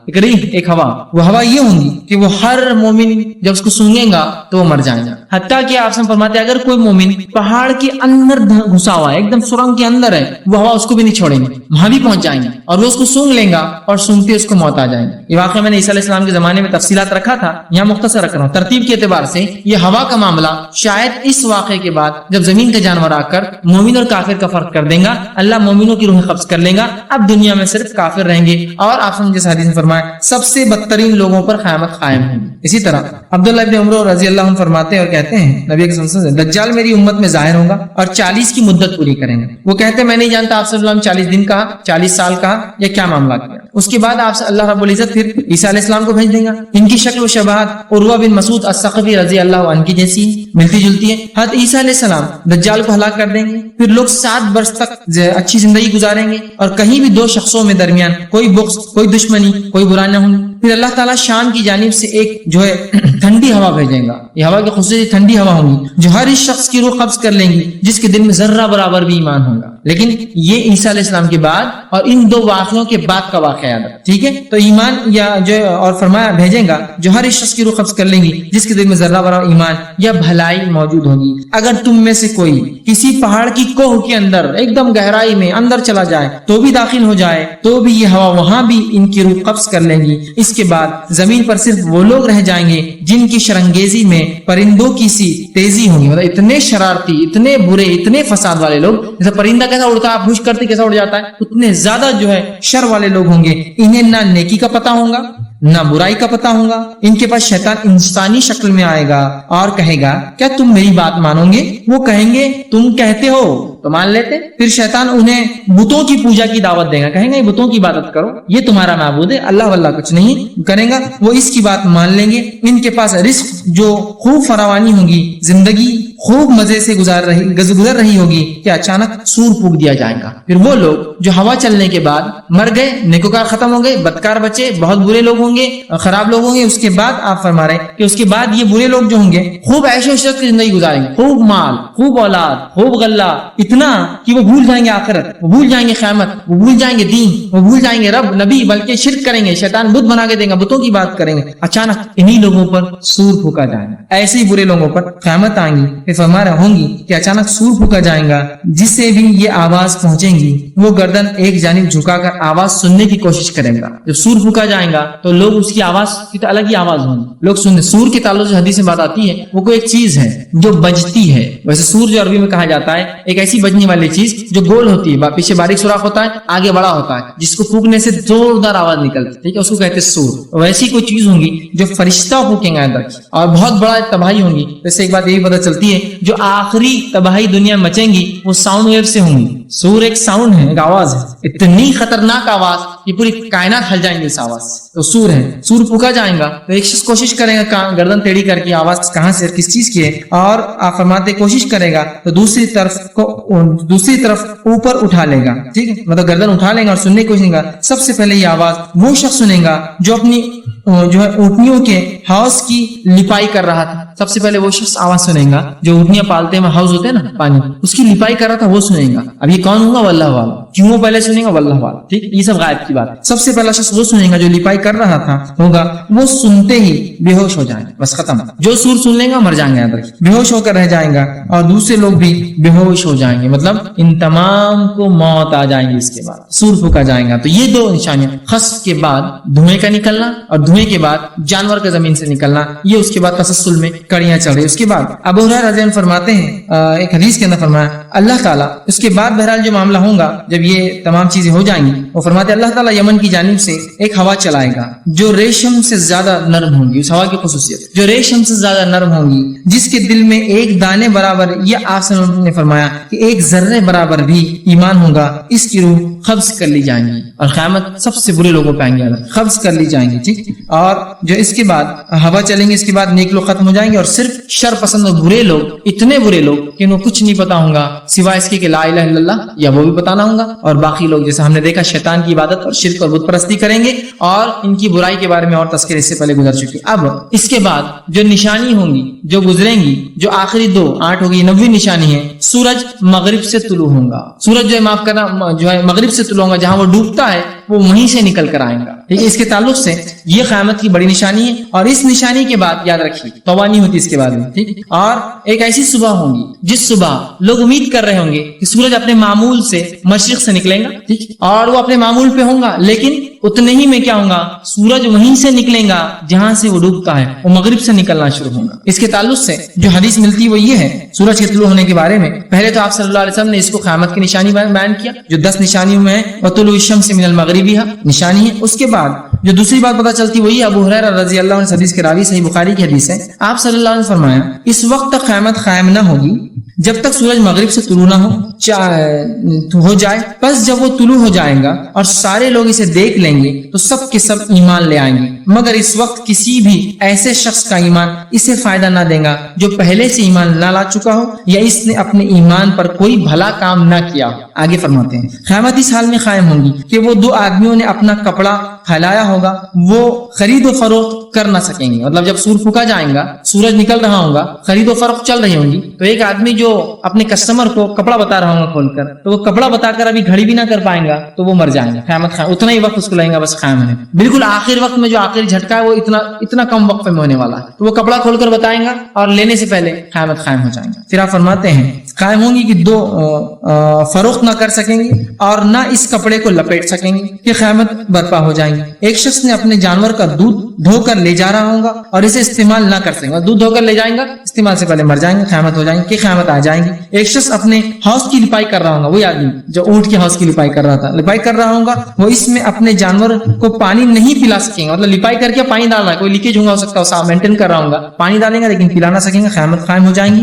ایک ہوا، وہ ہوا یہ ہوں گی کہ وہ ہر مومن جب اس کو سونگے گا تو وہ مر جائیں گا، حتیٰ کہ آپ سے فرماتے ہیں اگر کوئی مومن پہاڑ کے اندر گھسا ہوا ہے، ایک دم سرنگ کے اندر ہے، وہ ہوا اس کو بھی نہیں چھوڑیں گے، وہاں بھی پہنچ جائیں گے اور وہ اس کو سونگ لیں گا اور سونگتے اس کو موت آ جائیں گے۔ یہ واقعہ میں نے عیسیٰ علیہ السلام کے زمانے میں تفصیلات رکھا تھا، یہاں مختصر رکھ رہا ہوں، ترتیب کے اعتبار سے یہ ہوا کا معاملہ شاید اس واقعے کے بعد جب زمین کا جانور آ کر مومن اور کافر کا فرق کر دیں گا، اللہ مومنوں کی روح قبض کر لیں گا، اب دنیا میں صرف کافر رہیں گے، اور آپ جس حدیث میں فرمایا سب سے بدترین لوگوں پر قیامت قائم ہوگی۔ اسی طرح عبداللہ ابن عمر رضی اللہ عنہ فرماتے ہیں اور کہتے ہیں نبی کے صلی اللہ علیہ وسلم، دجال میری امت میں ظاہر ہوگا اور 40 کی مدت پوری کریں گے۔ وہ کہتے ہیں میں نہیں جانتا آپ صلی اللہ علیہ وسلم 40 دن کہا، 40 سال کہا، یا کیا معاملہ کیا۔ اس کے بعد آپ اللہ رب العزت پھر عیسیٰ علیہ السلام کو بھیج دیں گا، ان کی شکل و شباہت عروہ بن مسعود الثقفی رضی اللہ عنہ کی جیسی ملتی جلتی ہے۔ حضرت عیسیٰ علیہ السلام دجال کو ہلاک کر دیں گے، پھر لوگ 7 برس تک اچھی زندگی گزاریں گے، اور کہیں بھی 2 شخصوں میں درمیان کوئی بغض، کوئی دشمنی، کوئی برا نہ ہوں۔ پھر اللہ تعالیٰ شام کی جانب سے ایک جو ہے ٹھنڈی ہوا بھیجیں گا، یہ ہوا کی خصوصیت ٹھنڈی ہوا ہوں گی جو ہر اس شخص کی روح قبض کر لیں گی جس کے دل میں ذرہ برابر بھی ایمان ہوگا۔ لیکن یہ عیسیٰ علیہ السلام کے بعد اور ان 2 واقعوں کے بعد کا واقعہ یاد ہے، ٹھیک ہے؟ تو ایمان یا جو اور فرمایا بھیجیں گا جو ہر اس شخص کی روح قبض کر لیں گی جس کے دل میں ذرہ برابر ایمان یا بھلائی موجود ہوگی۔ اگر تم میں سے کوئی کسی پہاڑ کی کوہ کے اندر ایک دم گہرائی میں اندر چلا جائے تو بھی داخل ہو جائے تو بھی یہ ہوا وہاں بھی ان کی روح قبض کر لیں گی۔ اس کے بعد زمین پر صرف وہ لوگ رہ جائیں گے جن کی شرنگیزی میں پرندوں کی سی تیزی ہوگی، مطلب اتنے شرارتی، اتنے برے، اتنے فساد والے لوگ، جیسے پرندہ کیسا اڑتا ہے بھوش کرتے کیسا اڑ جاتا ہے، اتنے زیادہ جو ہے شر والے لوگ ہوں گے۔ انہیں نہ نیکی کا پتہ ہوگا نہ برائی کا پتہ ہوگا۔ ان کے پاس شیطان انسانی شکل میں آئے گا اور کہے گا کیا تم میری بات مانو گے؟ وہ کہیں گے تم کہتے ہو تو مان لیتے. پھر شیطان انہیں بتوں کی پوجا کی دعوت دے گا, کہیں گے بتوں کی عبادت کرو, یہ تمہارا معبود ہے, اللہ واللہ کچھ نہیں کرے گا. وہ اس کی بات مان لیں گے. ان کے پاس رزق جو خوب فراوانی ہوگی, زندگی خوب مزے سے گزر رہی ہوگی کہ اچانک سور پھونک دیا جائے گا. پھر وہ لوگ جو ہوا چلنے کے بعد مر گئے, نیکوکار ختم ہو گئے, بدکار بچے, بہت برے لوگ ہوں گے, خراب لوگ ہوں گے. اس کے بعد آپ فرما رہے ہیں کہ اس کے بعد یہ برے لوگ جو ہوں گے خوب عیش و عشرت کی زندگی گزاریں گے, خوب مال, خوب اولاد, خوب غلہ, اتنا کہ وہ بھول جائیں گے آخرت, وہ بھول جائیں گے قیامت, وہ بھول جائیں گے دین, وہ بھول جائیں گے رب نبی, بلکہ شرک کریں گے, شیطان بت بنا کے دیں گا, بتوں کی بات کریں گے. اچانک انہی لوگوں پر سور پھونکا جائے گا. ایسے ہی برے لوگوں پر قیامت آئیں گی. پھر فرما رہے ہوں گی کہ اچانک سور پھونکا جائے گا, جس سے بھی یہ آواز پہنچیں گی وہ گردن ایک جانب جھکا کر آواز سننے کی کوشش کریں گا. جب سور پھونکا جائے گا تو لوگ اس کی آواز کی تو الگ ہی آواز ہوگی, لوگ سننے. سور کے تعلق سے حدیث میں بات آتی ہے, وہ کوئی ایک چیز ہے جو بجتی ہے. ویسے سور جو عربی میں کہا جاتا ہے ایک ایسی بجنے والی چیز جو گول ہوتی ہے, پیچھے باریک سوراخ ہوتا ہے, آگے بڑا ہوتا ہے, جس کو پھونکنے سے زوردار آواز نکلتی, ٹھیک ہے, اس کو کہتے ہیں سور. ویسی کوئی چیز ہوں گی جو فرشتہ پھونکیں گے اندر کی, اور بہت بڑا تباہی ہوں گی. جیسے ایک بات یہی پتہ چلتی ہے جو آخری تباہی دنیا میں مچیں گی وہ ساؤنڈ ویو سے ہوں گی. سور ایک ساؤنڈ ہے, ایک آواز ہے, اتنی خطرناک آواز کہ پوری کائنات ہل جائیں گے اس آواز سے. تو سور ہے, سور پھونکا جائے گا تو ایک شخص کوشش کرے گا گردن ٹیڑھی کر کے آواز کہاں سے کس چیز کی ہے, اور آپ فرماتے کوشش کرے گا تو دوسری طرف اوپر اٹھا لے گا, ٹھیک ہے, مطلب گردن اٹھا لے گا اور سننے کی کوشش کرے گا. سب سے پہلے یہ آواز وہ شخص سنے گا جو اپنی جو ہے اونٹنیوں کے حوض کی لپائی کر رہا تھا. سب سے پہلے وہ شخص آواز سنے گا جو اونٹنیاں پالتے ہیں, حوض ہوتے ہیں نا پانی, اس کی لپائی کر رہا تھا, وہ سنے گا. اب یہ کون ہوگا؟ واللہ والا. کیوں وہ پہلے سنے گا؟ واللہ والا. ٹھیک, یہ سب غائب کی بات ہے. سب سے پہلا شخص وہ سنے گا جو لپائی کر رہا تھا ہوگا, وہ سنتے ہی بے ہوش ہو جائیں گے, بس ختم. جو سور سن لیں گا مر جائیں گے, اندر بے ہوش ہو کر رہ جائیں گا, اور دوسرے لوگ بھی بے ہوش ہو جائیں گے. مطلب ان تمام کو موت آ جائیں گی. اس کے بعد سور پھونکا جائے گا. تو یہ دو نشانیاں, خسف کے بعد دھوئیں کا نکلنا, اور دھوئیں کے بعد جانور کا زمین سے نکلنا, یہ اس کے بعد تسلسل میں کڑیاں چل رہی. اس کے بعد ابو ہریرہ رضی اللہ عنہ فرماتے ہیں, ایک حدیث کے اندر فرمایا اللہ تعالیٰ اس کے بعد بہرحال جو معاملہ ہوگا, جب یہ تمام چیزیں ہو جائیں گی, وہ فرماتے اللہ تعالیٰ یمن کی جانب سے ایک ہوا چلائے گا جو ریشم سے زیادہ نرم ہوں گی. اس ہوا کی خصوصیت جو ریشم سے زیادہ نرم ہوں گی, جس کے دل میں ایک دانے برابر, یہ آپ سے نے فرمایا کہ ایک ذرے برابر بھی ایمان ہوگا, اس کی روح قبض کر لی جائیں گی, اور قیامت سب سے برے لوگوں پہ آئیں گے, قبض کر لی جائیں گی. ٹھیک, اور جو اس کے بعد ہوا چلیں گے, اس کے بعد نیک لوگ ختم ہو جائیں گے, اور صرف شر پسند اور برے لوگ, اتنے برے لوگ کہ انہیں کچھ نہیں پتا ہوگا سوائے اس کے کہ لا الہ الا اللہ, یا وہ بھی بتانا ہوگا. اور باقی لوگ جیسے ہم نے دیکھا شیطان کی عبادت اور شرک اور بت پرستی کریں گے, اور ان کی برائی کے بارے میں اور تذکرے اس سے پہلے گزر چکی. اب اس کے بعد جو نشانی ہوں گی جو گزریں گی, جو آخری 2 8 ہوگی, 90 نشانی ہے. سورج مغرب سے طلوع ہوگا, سورج جو ہے معاف کرنا جو ہے مغرب سے طلوع ہوگا, جہاں وہ ڈوبتا ہے وہ وہیں سے نکل کر آئیں گا. ٹھیک ہے, اس کے تعلق سے یہ قیامت کی بڑی نشانی ہے. اور اس نشانی کے بعد یاد رکھیے توبہ نہیں ہوتی اس کے بعد میں. ٹھیک, اور ایک ایسی صبح ہوگی جس صبح لوگ امید کر رہے ہوں گے کہ سورج اپنے معمول سے مشرق سے نکلے گا, ٹھیک, اور وہ اپنے معمول پہ ہوں گا, لیکن اتنے ہی میں کیا ہوگا, سورج وہیں سے نکلے گا جہاں سے وہ ڈوبتا ہے, وہ مغرب سے نکلنا شروع ہوگا. اس کے تعلق سے جو حدیث ملتی ہے وہ یہ ہے سورج کے طلوع ہونے کے بارے میں. پہلے تو آپ صلی اللہ علیہ وسلم نے اس کو قیامت کی نشانی بیان کیا, جو 10 نشانیوں میں ہے, وطلوع الشمس من المغربها نشانی ہے. اس کے بعد جو دوسری بات پتہ چلتی وہی ابو ہریرہ رضی اللہ عنہ حدیث کے راوی, صحیح بخاری کی حدیث ہے. آپ صلی اللہ علیہ وسلم فرمایا اس وقت تک قیامت قائم نہ ہوگی جب تک سورج مغرب سے طلوع نہ ہو جائے. پس جب وہ طلوع ہو جائے گا اور سارے لوگ اسے دیکھ لیں گے تو سب کے سب ایمان لے آئیں گے, مگر اس وقت کسی بھی ایسے شخص کا ایمان اسے فائدہ نہ دے گا جو پہلے سے ایمان نہ لا چکا ہو, یا اس نے اپنے ایمان پر کوئی بھلا کام نہ کیا ہو. آگے فرماتے ہیں قیامت اس حال میں قائم ہوں گی کہ وہ 2 آدمیوں نے اپنا کپڑا پھیلایا ہوگا, وہ خرید و فروخت کر نہ سکیں گے. مطلب جب سور پھونکا جائے گا, سورج نکل رہا ہوگا, خرید و فروخت چل رہی ہوں گی, تو ایک آدمی جو اپنے کسٹمر کو کپڑا بتا رہا ہوگا کھول کر, تو وہ کپڑا بتا کر ابھی گھڑی بھی نہ کر پائیں گا, تو وہ مر جائیں گے. قیامت قائم, اتنا ہی وقت اس کو لگے گا بس قائم ہے. بالکل آخر وقت میں جو آخری جھٹکا ہے وہ اتنا کم وقت میں ہونے والا ہے, تو وہ کپڑا کھول کر بتائیں گا اور لینے سے پہلے قیامت قائم ہو جائیں گے. پھر آپ فرماتے ہیں قائم ہوں گی کہ 2 فروخت نہ کر سکیں گے اور نہ اس کپڑے کو لپیٹ سکیں گے, کہ قیامت برپا ہو جائیں گی. ایک شخص نے اپنے جانور کا دودھ دھو کر لے جا رہا ہوگا اور اسے استعمال نہ کر سکیں گے. دودھ دھو کر لے جائیں گا, استعمال سے پہلے مر جائیں گے, قیامت ہو جائیں گے, کہ قیامت آ جائیں گی. ایک شخص اپنے حوض کی لپائی کر رہا ہوگا, وہی آدمی جو اونٹ کے حوض کی لپائی کر رہا تھا, لپائی کر رہا ہوگا, وہ اس میں اپنے جانور کو پانی نہیں پلا سکیں گے. مطلب لپائی کر کے پانی ڈالنا ہے, کوئی لیکیج ہو سکتا ہے, مینٹین کر رہا ہوگا, پانی ڈالیں گا لیکن پلا نہ سکیں گے. قیامت قائم ہو جائیں گی.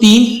3,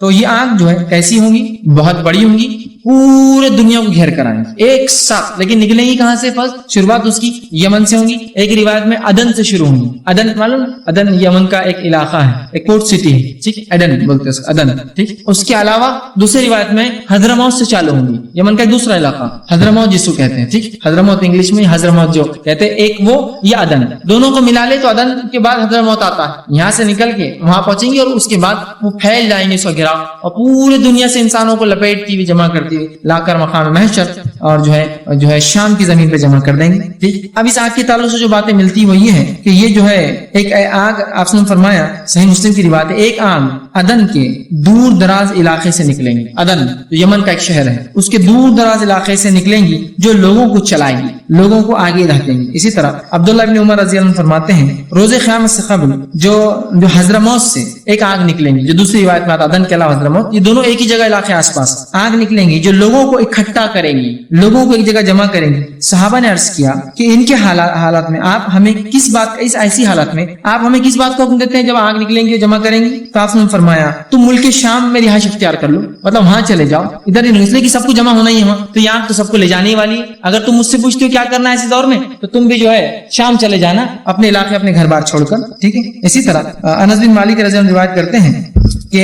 تو یہ آنکھ جو ہے کیسی ہوں گی؟ بہت بڑی ہوں گی، پورے دنیا کو گھیر کر آئیں گی ایک ساتھ، لیکن نکلیں گی کہاں سے؟ فرسٹ شروعات اس کی یمن سے ہوں گی، ایک روایت میں عدن سے شروع ہوں گی۔ عدن معلوم، عدن یمن کا ایک علاقہ ہے، ایک پورٹ سٹی ہے، ٹھیک، عدن بولتے ہیں اس کو، عدن، ٹھیک۔ اس کے علاوہ دوسری روایت میں حضرموت سے چالو ہوں گی، یمن کا ایک دوسرا علاقہ حضرموت جس کو کہتے ہیں، ٹھیک، حضرموت انگلش میں حضرموت جو کہتے ہیں، ایک وہ یہ عدن، دونوں کو ملا لے تو عدن کے بعد حضرموت آتا ہے۔ یہاں سے نکل کے وہاں پہنچیں گے اور اس کے بعد وہ پھیل جائیں گے اس وغیرہ، اور پورے دنیا سے انسانوں کو لپیٹتی ہوئی جمع کرتی ہوئی لا کر مقام محشر اور جو ہے شام کی زمین پہ جمع کر دیں گے، ٹھیک۔ اب اس آگ کے تعلق سے جو باتیں ملتی وہ یہ ہے کہ یہ جو ہے ایک آگ، آپ نے فرمایا صحیح مسلم کی روایت ہے، ایک آگ عدن کے دور دراز علاقے سے نکلیں گی، عدن جو یمن کا ایک شہر ہے اس کے دور دراز علاقے سے نکلیں گی، جو لوگوں کو چلائیں گی، لوگوں کو آگے رکھیں گی۔ اسی طرح عبداللہ ابن عمر رضی اللہ عنہ فرماتے ہیں روز قیامت سے قبل جو حضرموت سے ایک آگ نکلیں گی، جو دوسری روایت میں آتا عدن کے علاوہ حضرموت، یہ دونوں ایک ہی جگہ علاقے آس پاس آگ نکلیں گی جو لوگوں کو اکٹھا کریں گی، لوگوں کو ایک جگہ جمع کریں گی۔ صحابہ نے عرض کیا کہ ان کے حالات میں آپ ہمیں کس بات، اس ایسی حالت میں آپ ہمیں کس بات کو حکم دیتے ہیں جب آگ نکلیں گی جمع کریں گی؟ تو آپ نے فرمایا تم ملک شام میں رہائش اختیار کر لو، مطلب وہاں چلے جاؤ، ادھر ہی نہیں، اس لیے کہ سب کو جمع ہونا ہی ہے وہاں، تو یہاں تو سب کو لے جانے والی ہے۔ اگر تم مجھ سے پوچھتے ہو کیا کرنا ہے ایسے دور میں، تو تم بھی جو ہے شام چلے جانا اپنے علاقے اپنے گھر بار چھوڑ کر، ٹھیک ہے۔ اسی طرح انس بن مالک رضی اللہ عنہ روایت کرتے ہیں کہ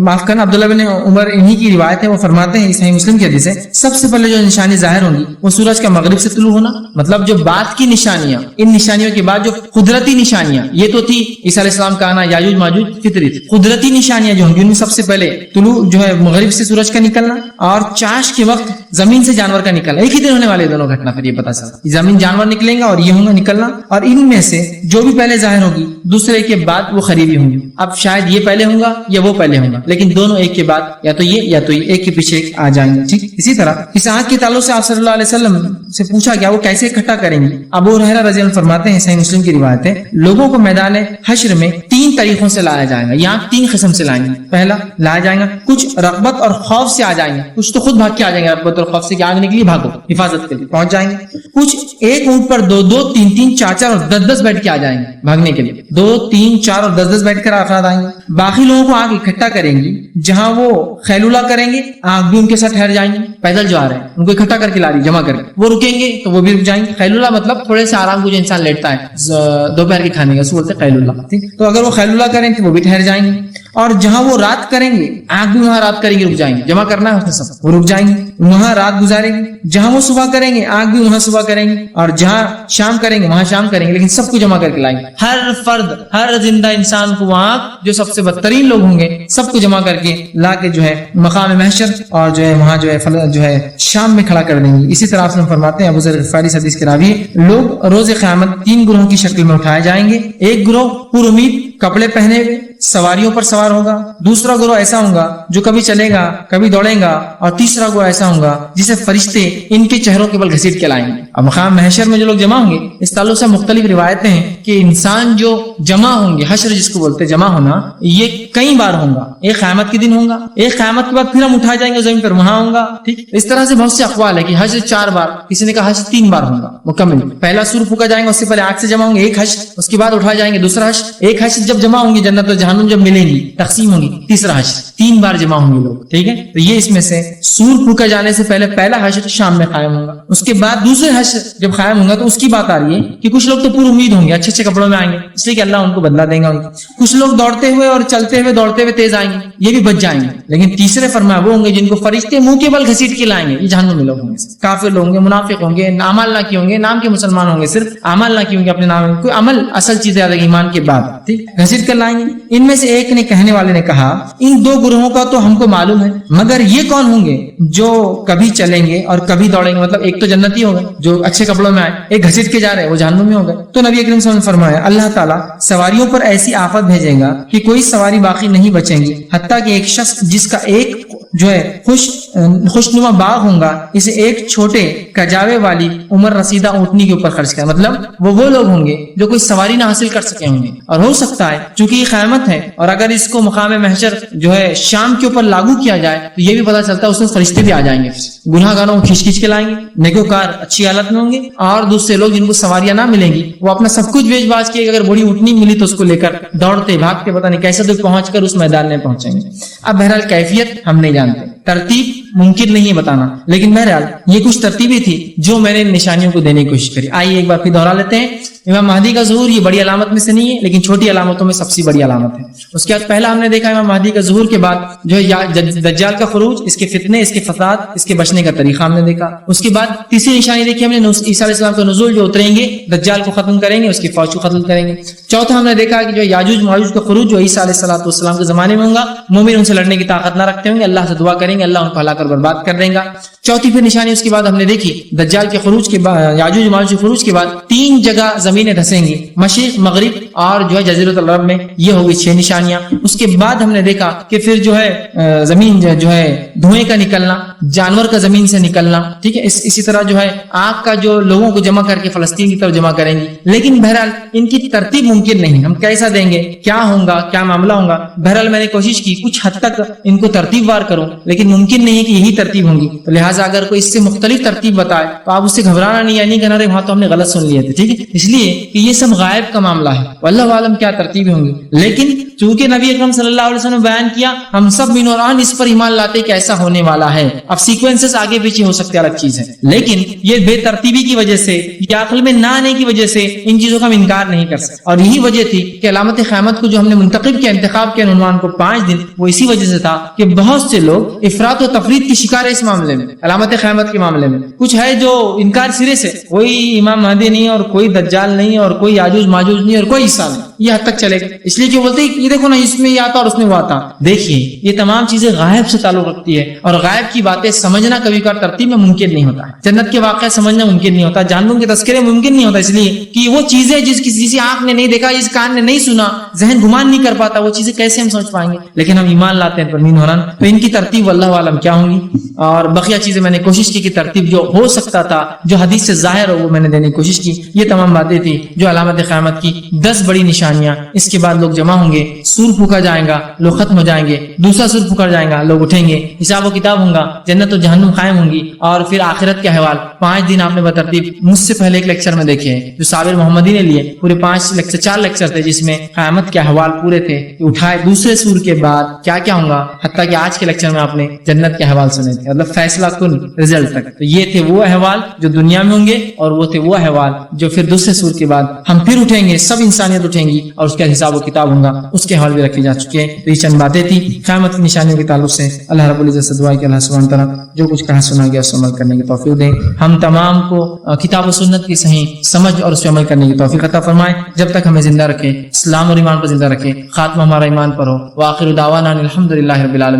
معاف کرنا عبداللہ بن عمر انہی کی روایت ہے، وہ فرماتے ہیں صحیح مسلم کی حدیث ہے، سب سے پہلے جو نشانی ظاہر ہوں گی وہ سورج کا مغرب سے طلوع ہونا، مطلب جو بعد کی نشانیاں، ان نشانیوں کے بعد جو قدرتی نشانیاں، یہ تو تھی عیسیٰ علیہ السلام کا آنا، یاجوج ماجوج فطری، قدرتی نشانیاں جو ہوں گی ان میں سب سے پہلے طلوع جو ہے مغرب سے سورج کا نکلنا، اور چاش کے وقت زمین سے جانور کا نکلنا، ایک ہی دن ہونے والے دونوں گھٹنا، پھر یہ پتا چلا زمین جانور نکلیں گا اور یہ ہوں گا نکلنا، اور ان میں سے جو بھی پہلے ظاہر ہوگی دوسرے کے بعد وہ قریبی ہوں گی۔ اب شاید یہ پہلے ہوں گا یا وہ پہلے ہوں گا، لیکن دونوں ایک کے بعد یا تو یہ ایک کے پیچھے ایک آ جائیں گے، ٹھیک۔ اسی طرح اس آگ کے تعلق سے آپ صلی اللہ علیہ وسلم سے پوچھا گیا وہ کیسے اکٹھا کریں گے؟ ابو ہریرہ رضی اللہ عنہ فرماتے ہیں صحیح مسلم کی روایت ہے، لوگوں کو میدان حشر میں 3 طریقوں سے لایا جائے گا، یہاں 3 قسم سے لائیں گے۔ پہلا لایا جائے گا کچھ رغبت اور خوف سے آ جائیں گے، کچھ تو خود بھاگ کے آ جائیں گے، رغبت اور خوف سے کہ آگ نکلی بھاگو حفاظت کے لیے پہنچ جائیں گے، کچھ ایک اونٹ پر 2-2 3-3 4-4 اور 10-10 بیٹھ کے آ جائیں گے بھاگنے کے لیے، 2 3 4 اور 10-10 بیٹھ کر افراد آئیں گے۔ باقی لوگوں کو آگ اکٹھا کریں گی، جہاں وہ خیلولہ کریں گے آگ بھی ان کے ساتھ ٹھہر جائیں گے، پیدل جو آ رہے ہیں ان کو اکٹھا کر کے لا رہی جمع کر کے، وہ رکیں گے تو وہ بھی رک جائیں گے۔ خیلولہ مطلب تھوڑے سے آرام کو جو انسان لیٹتا ہے دوپہر کے کھانے کا، اس کو بولتے ہیں خیلولہ، ٹھیک۔ تو اگر وہ خیلولہ کریں تو وہ بھی ٹھہر جائیں گے، اور جہاں وہ رات کریں گے آگ بھی وہاں رات کریں گے، رک جائیں گے، جمع کرنا ہے اس میں سب، وہ رک جائیں گے وہاں رات گزاریں گے، جہاں وہ صبح کریں گے آگ بھی وہاں صبح کریں گے، اور جہاں شام کریں گے وہاں شام کریں گے، لیکن سب کو جمع کر کے لائیں گے۔ ہر فرد، ہر زندہ انسان کو وہاں جو سب سے بدترین لوگ ہوں گے سب کو جمع کر کے لا کے جو ہے مقام محشر اور جو ہے وہاں جو ہے شام میں کھڑا کر دیں گے۔ اسی طرح آپ فرماتے ہیں ابو ذر غفاری حدیث کے راوی، لوگ روز قیامت 3 گروہوں کی شکل میں اٹھائے جائیں گے۔ ایک گروہ پر امید کپڑے پہنے ہوئے سواریوں پر سوار ہوگا، دوسرا گروہ ایسا ہوگا جو کبھی چلے گا کبھی دوڑے گا، اور تیسرا گروہ ایسا ہوگا جسے فرشتے ان کے چہروں کے بل گھسیٹ کے لائیں گے۔ اب مقام محشر میں جو لوگ جمع ہوں گے اس تعلق سے مختلف روایتیں ہیں کہ انسان جو جمع ہوں گے، حشر جس کو بولتے ہیں جمع ہونا، یہ کئی بار ہوگا، ایک قیامت کے دن ہوگا، ایک قیامت کے بعد پھر ہم اٹھائے جائیں گے زمین پر وہاں ہوگا، ٹھیک۔ اس طرح سے بہت سے اقوال ہے کہ حشر 4 بار، کسی نے کہا حشر 3 بار ہوگا مکمل، پہلا سور پھونکا جائیں گے، اس سے پہلے آگ سے جمع ہوں گے ایک حشر، اس کے بعد اٹھائے جائیں گے دوسرا حشر، ایک حشر جب جمع ہوں گے جنت اور جہنم جب ملیں گی تقسیم ہوگی، تیسرا حشر، 3 بار جمع ہوں گے لوگ، ٹھیک ہے۔ تو یہ اس میں سے سور پھونکا جانے سے پہلے پہلا حشر شام میں قائم ہوگا، اس کے بعد دوسرے حشر جب قائم ہوگا تو اس کی بات آ رہی ہے کہ کچھ لوگ تو پور امید ہوں گے، اچھے اچھے کپڑوں میں آئیں گے اس لیے کہ اللہ ان کو بدلہ دے گا، کچھ لوگ دوڑتے ہوئے اور چلتے ہوئے دوڑتے ہوئے تیز آئیں گے، یہ بھی بچ جائیں گے، لیکن تیسرے فرمایا وہ ہوں گے جن کو فرشتے منہ کے بل گھسیٹ کے لائیں گے، یہ جہنم میں لوگ ہوں گے، کافر لوگ ہوں گے، منافق ہوں گے، اعمال نہ کیے ہوں گے، نام کے مسلمان ہوں گے، صرف اعمال نہ کیے ہوں گے، اپنے نام کوئی عمل اصل چیز ہے ایمان کے بعد، ٹھیک، گھسیٹ کر لائیں گے۔ ان میں سے ایک نے کہنے والے نے کہا ان 2 گروہوں کا تو ہم کو معلوم ہے، مگر یہ کون ہوں گے جو کبھی چلیں گے اور کبھی دوڑیں گے؟ مطلب ایک تو جنتی ہوگا جو اچھے کپڑوں میں آئے، ایک گھسیٹ کے جا رہے ہیں وہ جہنم میں ہو گئے۔ تو نبی اکرم صلی اللہ علیہ وسلم نے فرمایا اللہ تعالیٰ سواریوں پر ایسی آفت بھیجے گا کہ کوئی سواری باقی نہیں بچیں گی، حتیٰ کہ ایک شخص جس کا ایک جو ہے خوشنما باغ ہوگا اسے ایک چھوٹے کجاوے والی عمر رسیدہ اونٹنی کے اوپر خرچ کریں. مطلب وہ لوگ ہوں گے جو کوئی سواری نہ حاصل کر سکے ہوں گے. اور ہو سکتا ہے چونکہ یہ قیامت ہے اور اگر اس کو مقام محشر جو ہے شام کے اوپر لاگو کیا جائے تو یہ بھی پتا چلتا ہے اس میں فرشتے بھی آ جائیں گے, گناہ گاروں کو کھینچ کھینچ کے لائیں گے, نیکوکار اچھی حالت میں ہوں گے, اور دوسرے لوگ جن کو سواریاں نہ ملیں گی وہ اپنا سب کچھ بیچ باچ کے اگر بڑی اونٹنی ملی تو اس کو لے کر دوڑتے بھاگتے پتہ نہیں کیسے تو پہنچ کر اس میدان میں پہنچیں گے. اب بہرحال کیفیت ہم نہیں جانتے, ترتیب ممکن نہیں ہے بتانا, لیکن بہرحال یہ کچھ ترتیبیں تھی جو میں نے نشانیوں کو دینے کی کوشش کری. آئیے ایک بار پھر دوہرا لیتے ہیں. امام مہدی کا ظہور یہ بڑی علامت میں سے نہیں ہے لیکن چھوٹی علامتوں میں سب سے بڑی علامت ہے. اس کے بعد پہلا ہم نے دیکھا امام مہدی کا ظہور کے بعد جو ہے دجال کا خروج, اس کے فتنے, اس کے فساد, اس کے بچنے کا طریقہ ہم نے دیکھا. اس کے بعد تیسری نشانی دیکھی ہم نے عیسیٰ علیہ السلام کا نزول جو اتریں گے دجال کو ختم کریں گے, اس کی فوج کو ختم کریں گے. چوتھا ہم نے دیکھا کہ جو یاجوج ماجوج کا خروج جو عیسیٰ علیہ السلام کے زمانے میں ہوگا, مومن ان سے لڑنے کی طاقت نہ رکھتے ہوں گے, اللہ سے دعا کریں گے اللہ ان کو ہلا کر برباد کر دیں گا. چوتھی پھر نشانی اس کے بعد ہم نے دیکھی دجال کے خروج کے بعد, یاجوج ماجوج کے خروج کے بعد 3 جگہ زمینیں دھسیں گی, مشرق, مغرب اور جو ہے جزیرۃ العرب میں. یہ ہوگی 6 نشانیاں. اس کے بعد ہم نے دیکھا کہ پھر جو ہے زمین جو ہے دھوئیں کا نکلنا, جانور کا زمین سے نکلنا, ٹھیک ہے. اسی طرح جو ہے آگ کا جو لوگوں کو جمع کر کے فلسطین کی طرف جمع کریں گی. لیکن بہرحال ان کی ترتیب ممکن نہیں, ہم کیسا دیں گے, کیا ہوگا, کیا معاملہ ہوگا. بہرحال میں نے کوشش کی کچھ حد تک ان کو ترتیب وار کروں, لیکن ممکن نہیں کہ یہی ترتیب ہوں گی. تو لہٰذا اگر کوئی اس سے مختلف ترتیب بتائے تو آپ اس سے گھبرانا نہیں, یعنی کہنا رہے وہاں تو ہم نے غلط سن لیے تھے, ٹھیک ہے. اس لیے کہ یہ سب غائب کا معاملہ ہے, واللہ عالم کیا ترتیبیں ہوں گی. لیکن چونکہ نبی اکرم صلی اللہ علیہ وسلم نے بیان کیا, ہم سب بنوران اس پر ایمان لاتے کہ ایسا ہونے والا ہے. اب سیکوینسز آگے پیچھے ہو سکتے الگ چیز ہے, لیکن یہ بے ترتیبی کی وجہ سے یا عقل میں نہ آنے کی وجہ سے ان چیزوں کا ہم انکار نہیں کر سکتے. اور یہی وجہ تھی کہ علامت قیامت کو جو ہم نے منتخب کیا, انتخاب کیا عنوان کو 5 دن, وہ اسی وجہ سے تھا کہ بہت سے لوگ افراط و تفریط کی شکار ہے اس معاملے میں, علامت قیامت کے معاملے میں. کچھ ہے جو انکار سرے سے, کوئی امام مہدی نہیں اور کوئی دجال نہیں اور کوئی یاجوج ماجوج نہیں اور کوئی عیسیٰ نہیں, یہ حد تک چلے گا. اس لیے کہ بولتے ہیں یہ دیکھو نا اس میں یہ آتا اور اس میں وہ آتا. دیکھیے یہ تمام چیزیں غائب سے تعلق رکھتی ہے, اور غائب کی باتیں سمجھنا کبھی کبھار ترتیب میں ممکن نہیں ہوتا ہے. جنت کے واقعہ سمجھنا ممکن نہیں ہوتا, جہنم کے تذکرے ممکن نہیں ہوتا, اس لیے کہ وہ چیزیں جس کسی آنکھ نے نہیں دیکھا, جس کان نے نہیں سنا, ذہن گمان نہیں کر پاتا, وہ چیزیں کیسے ہم سمجھ پائیں گے. لیکن ہم ایمان لاتے ہیں پرمین ہورن, تو ان کی ترتیب اللہ عالم کیا ہوں گی. اور بقیہ چیزیں میں نے کوشش کی کہ ترتیب جو ہو سکتا تھا, جو حدیث سے ظاہر ہو, وہ میں نے دینے کی کوشش کی. یہ تمام باتیں تھی جو علامت قیامت کی 10 بڑی نشانیاں. اس کے بعد لوگ جمع ہوں گے, سور پھونکا جائے گا, لوگ ختم ہو جائیں گے, دوسرا سور پھونکا جائے گا, لوگ اٹھیں گے, حساب و کتاب ہوں گا, جنت و جہنم قائم ہوں گی, اور پھر آخرت کے احوال. 5 دن آپ نے بترتیب مجھ سے پہلے ایک لیکچر میں دیکھے ہیں جو صابر محمدی نے لیے, پورے 4 لیکچر تھے جس میں قیامت کے احوال پورے تھے, اٹھائے دوسرے سور کے بعد کیا کیا ہوں گا, حتیٰ کہ آج کے لیکچر میں آپ نے جنت کے احوال سنے تھے, مطلب فیصلہ کن رزلٹ تک. تو یہ تھے وہ احوال جو دنیا میں ہوں گے, اور وہ تھے وہ احوال جو پھر دوسرے سور کے بعد ہم پھر اٹھیں گے, سب انسانیت اٹھیں گی, اور اس کا حساب و کتاب ہوں گا, اس کے حوال بھی رکھے جا چکے ہیں. تو یہ چند باتیں تھی قیامت کی نشانیوں کے تعلق سے. اللہ رب العزت سے دعا ہے کہ اللہ سبحانہ تعالیٰ جو کچھ کہا سنا گیا اس کو عمل کرنے کی توفیق دیں. ہم تمام کو کتاب و سنت کی صحیح سمجھ اور اس پہ عمل کرنے کی توفیق عطا فرمائے. جب تک ہمیں زندہ رکھے, اسلام اور ایمان پر زندہ رکھے, خاتمہ ہمارا ایمان پر ہو. وآخر دعوانا الحمدللہ رب العالمین.